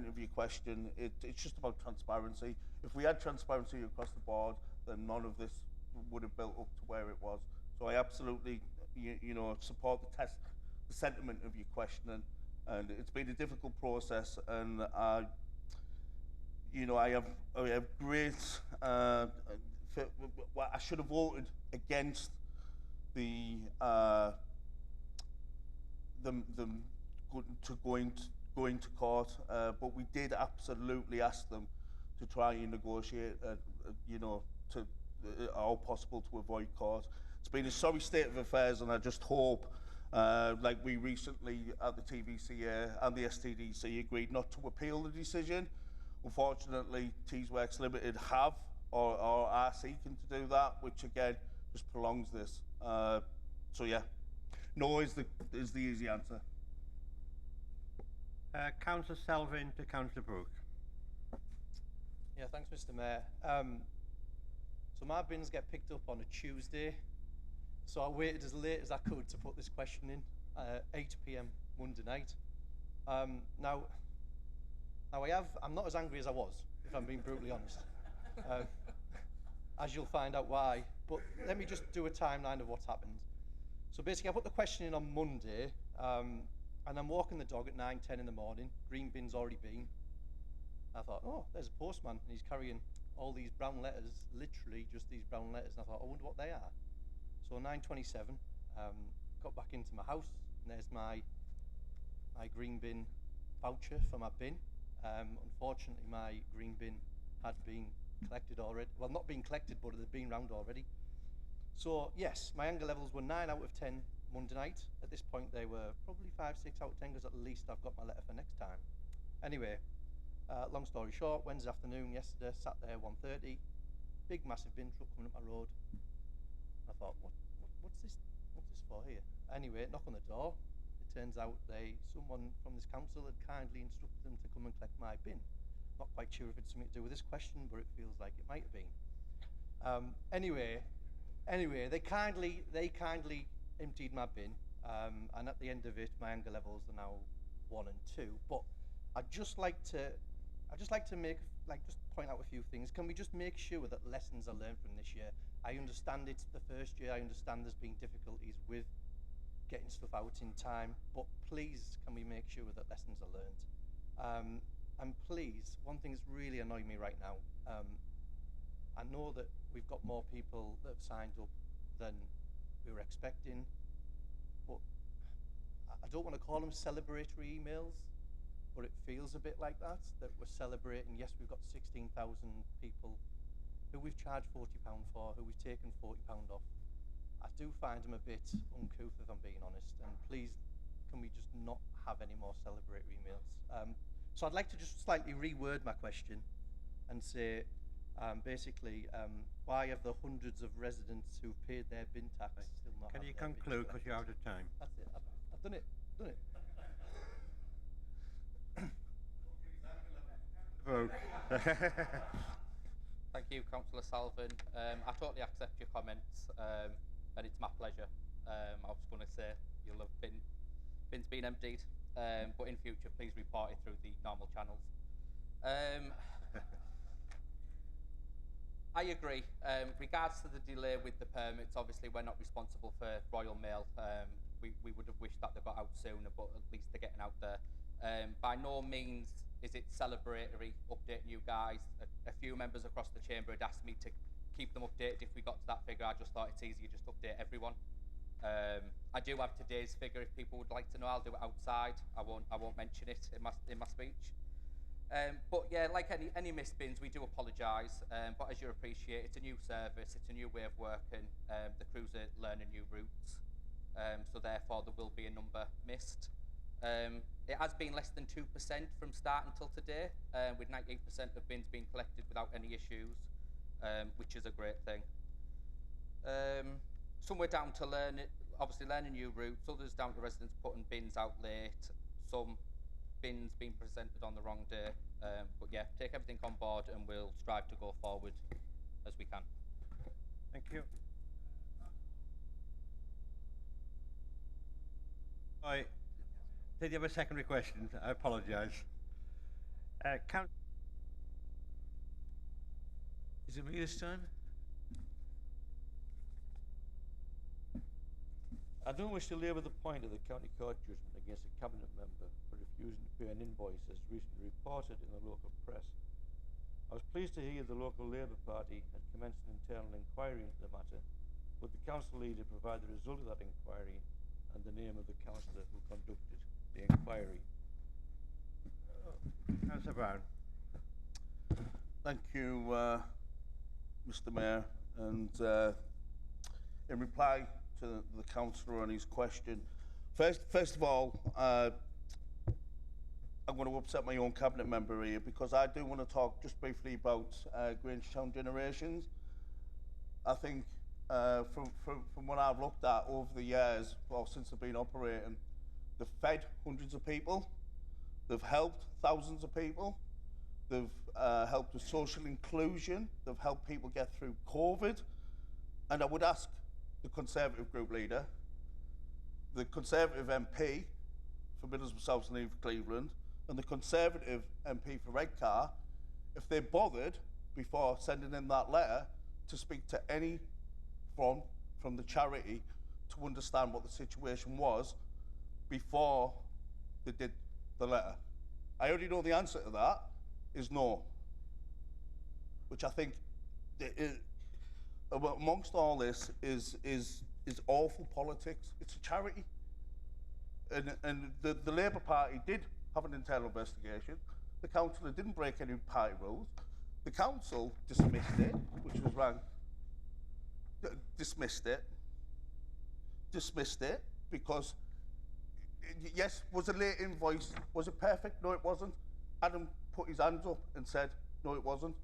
of your question, it's just about transparency. If we had transparency across the board, then none of this would have built up to where it was. So I absolutely, you know, support the sentiment of your question, and it's been a difficult process, and you know, I have great. I should have voted against them going to court, but we did absolutely ask them to try and negotiate, you know, to all possible to avoid court. It's been a sorry state of affairs, and I just hope, like we recently at the TVCA and the STDC agreed not to appeal the decision. Unfortunately, Tees Works Limited have or are seeking to do that, which again just prolongs this. So yeah, no is the easy answer. Councillor Selvin to Councillor Brooke. Yeah, thanks, Mr. Mayor. So my bins get picked up on a Tuesday, so I waited as late as I could to put this question in, 8 p.m. Monday night. Now I'm not as angry as I was, if I'm being brutally honest, as you'll find out why. But let me just do a timeline of what's happened. So basically, I put the question in on Monday, and I'm walking the dog at 9:10 in the morning. Green bin's already been. I thought, oh, there's a postman, and he's carrying all these brown letters, literally just these brown letters. And I thought, I wonder what they are. So 9:27, got back into my house, and there's my green bin voucher for my bin. Unfortunately, my green bin had been collected already. Well, not been collected, but it had been round already. So yes, my anger levels were 9 out of 10 Monday night. At this point, they were probably 5, 6 out of 10 because at least I've got my letter for next time. Anyway, long story short, Wednesday afternoon, yesterday, sat there 1:30, big massive bin truck coming up my road. I thought, what's this for here? Anyway, knock on the door. It turns out someone from this council had kindly instructed them to come and collect my bin. Not quite sure if it's something to do with this question, but it feels like it might have been. Anyway, they kindly emptied my bin, and at the end of it, my anger levels are now 1 and 2. But I'd just like to just point out a few things. Can we just make sure that lessons are learned from this year? I understand it's the first year. I understand there's been difficulties with getting stuff out in time, but please, can we make sure that lessons are learned? And please, one thing that's really annoying me right now, I know that we've got more people that have signed up than we were expecting, but I don't want to call them celebratory emails, but it feels a bit like that we're celebrating. Yes, we've got 16,000 people who we've charged £40 for, who we've taken £40 off. I do find them a bit uncouth, if I'm being honest, and please, can we just not have any more celebratory emails? So I'd like to just slightly reword my question and say, basically, why have the hundreds of residents who've paid their bin tax still not Can had you their bin conclude, because collected? you're out of time? That's it. I've done it. Vote. Thank you, Councillor Salvin. I totally accept your comments, and it's my pleasure. I was going to say you'll have bins been emptied, but in future, please report it through the normal channels. I agree. Regards to the delay with the permits, obviously we're not responsible for Royal Mail. We would have wished that they got out sooner, but at least they're getting out there. By no means is it celebratory updating you guys. A few members across the chamber had asked me to keep them updated if we got to that figure. I just thought it's easier just to update everyone. I do have today's figure if people would like to know. I'll do it outside. I won't mention it in my speech. But yeah, like any missed bins, we do apologise. But as you appreciate, it's a new service, it's a new way of working. The crews are learning new routes, so therefore there will be a number missed. It has been less than 2% from start until today, with 98% of bins being collected without any issues, which is a great thing. Some we're down to obviously learning new routes, others down to residents putting bins out late, some bins being presented on the wrong day. But yeah, take everything on board and we'll strive to go forward as we can. Thank you. Did you have a secondary question? I apologise. Is it me this time? I don't wish to labour the point of the county court judgment against a cabinet member for refusing to pay an invoice as recently reported in the local press. I was pleased to hear the local Labour Party had commenced an internal inquiry into the matter. Would the council leader provide the result of that inquiry and the name of the councillor who conducted the inquiry? Councillor Brown. Thank you, Mr. Mayor. And in reply to the councillor on his question, first of all, I'm going to upset my own cabinet member here because I do want to talk just briefly about Grangetown Generations. I think from what I've looked at over the years, well, since they've been operating, they've fed hundreds of people, they've helped thousands of people, they've helped with social inclusion, they've helped people get through COVID, and I would ask the Conservative group leader, the Conservative MP for Middlesbrough South and East Cleveland, and the Conservative MP for Redcar, if they bothered, before sending in that letter, to speak to any from the charity to understand what the situation was before they did the letter. I already know the answer to that is no, which I think amongst all this is awful politics. It's a charity, and the Labour Party did have an internal investigation. The councillor didn't break any party rules. The council dismissed it, which was wrong. dismissed it because, yes, was a late invoice, was it perfect? No, it wasn't. Adam put his hands up and said, no, it wasn't.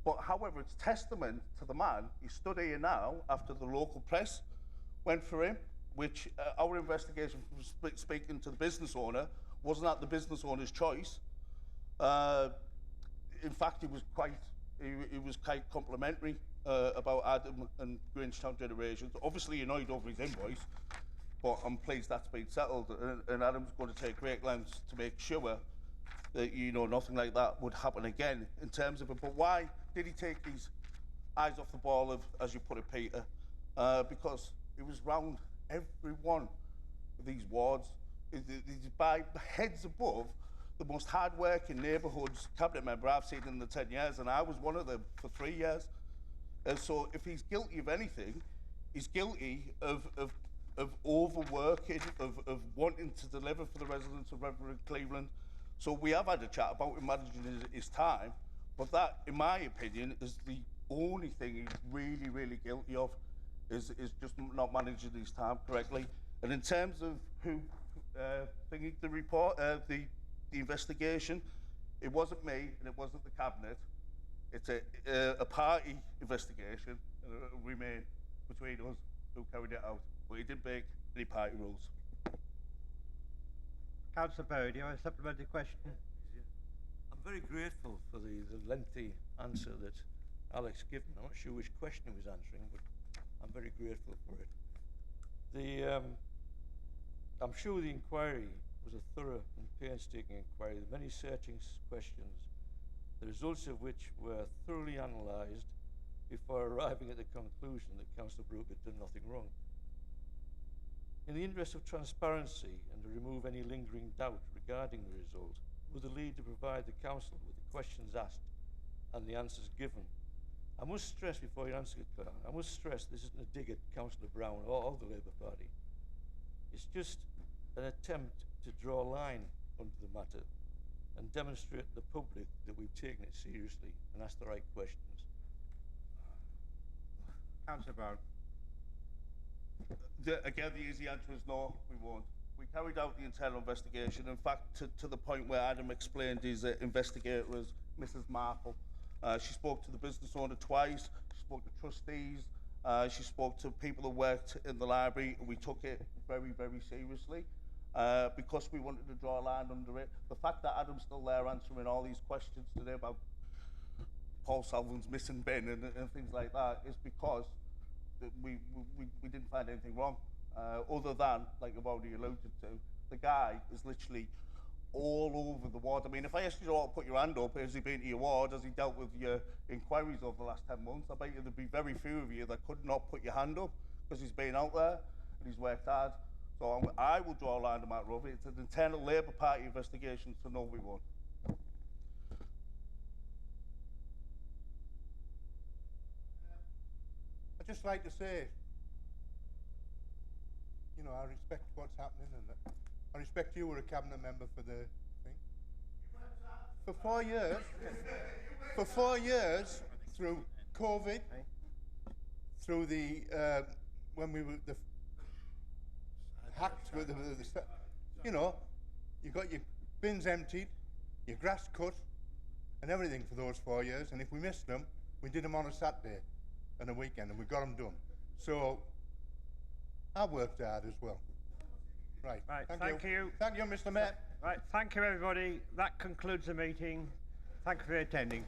But however, it's testament to the man. He stood here now after the local press went for him, which our investigation from speaking to the business owner wasn't at the business owner's choice. In fact, he was quite complimentary about Adam and Grangetown Generations. Obviously annoyed over his invoice, but I'm pleased that's been settled. And Adam's going to take great lengths to make sure that, you know, nothing like that would happen again in terms of it. But why did he take his eyes off the ball, as you put it, Peter? Because it was round every one of these wards. It's by heads above the most hard-working neighbourhoods cabinet member I've seen in the 10 years, and I was one of them for 3 years. And so if he's guilty of anything, he's guilty of overworking, of wanting to deliver for the residents of Redcar and Cleveland. So we have had a chat about him managing his time, but that, in my opinion, is the only thing he's really, really guilty of, is just not managing his time correctly. And in terms of who thinking the report, the investigation, it wasn't me and it wasn't the cabinet. It's a party investigation, and it will remain between us who carried it out. But he didn't break any party rules. Councillor Berry, do you have a supplementary question? I'm very grateful for the lengthy answer that Alex given. I'm not sure which question he was answering, but I'm very grateful for it. I'm sure the inquiry was a thorough and painstaking inquiry with many searching questions, the results of which were thoroughly analysed before arriving at the conclusion that Councillor Brooke had done nothing wrong. In the interest of transparency and to remove any lingering doubt regarding the result, would the leader provide the council with the questions asked and the answers given? I must stress before you answer it, Claire, I must stress this isn't a dig at Councillor Brown or the Labour Party. It's just an attempt to draw a line under the matter and demonstrate to the public that we've taken it seriously and asked the right questions. Councillor Brown. Again, the easy answer is no, we won't. We carried out the internal investigation, in fact, to the point where Adam explained his investigator as Mrs. Marple. She spoke to the business owner twice, she spoke to trustees, she spoke to people who worked in the library, and we took it very, very seriously because we wanted to draw a line under it. The fact that Adam's still there answering all these questions today about Paul Salvin's missing bin and things like that is because we didn't find anything wrong. Other than, like I've already alluded to, the guy is literally all over the ward. I mean, if I asked you to all put your hand up, has he been to your ward? Has he dealt with your inquiries over the last 10 months? I bet you there'd be very few of you that could not put your hand up because he's been out there and he's worked hard. So I will draw a line to Matt Rovey. It's an internal Labour Party investigation, so no, we won't. I'd just like to say, you know, I respect what's happening, and I respect you were a cabinet member for the thing. For 4 years, for 4 years, through COVID, through the, when we were the hacked with the, you know, you got your bins emptied, your grass cut, and everything for those 4 years, and if we missed them, we did them on a Saturday and a weekend, and we got them done. So, I worked hard as well. Right. Thank you. Thank you, Mr. Mayor. Right. Thank you, everybody. That concludes the meeting. Thank you for attending.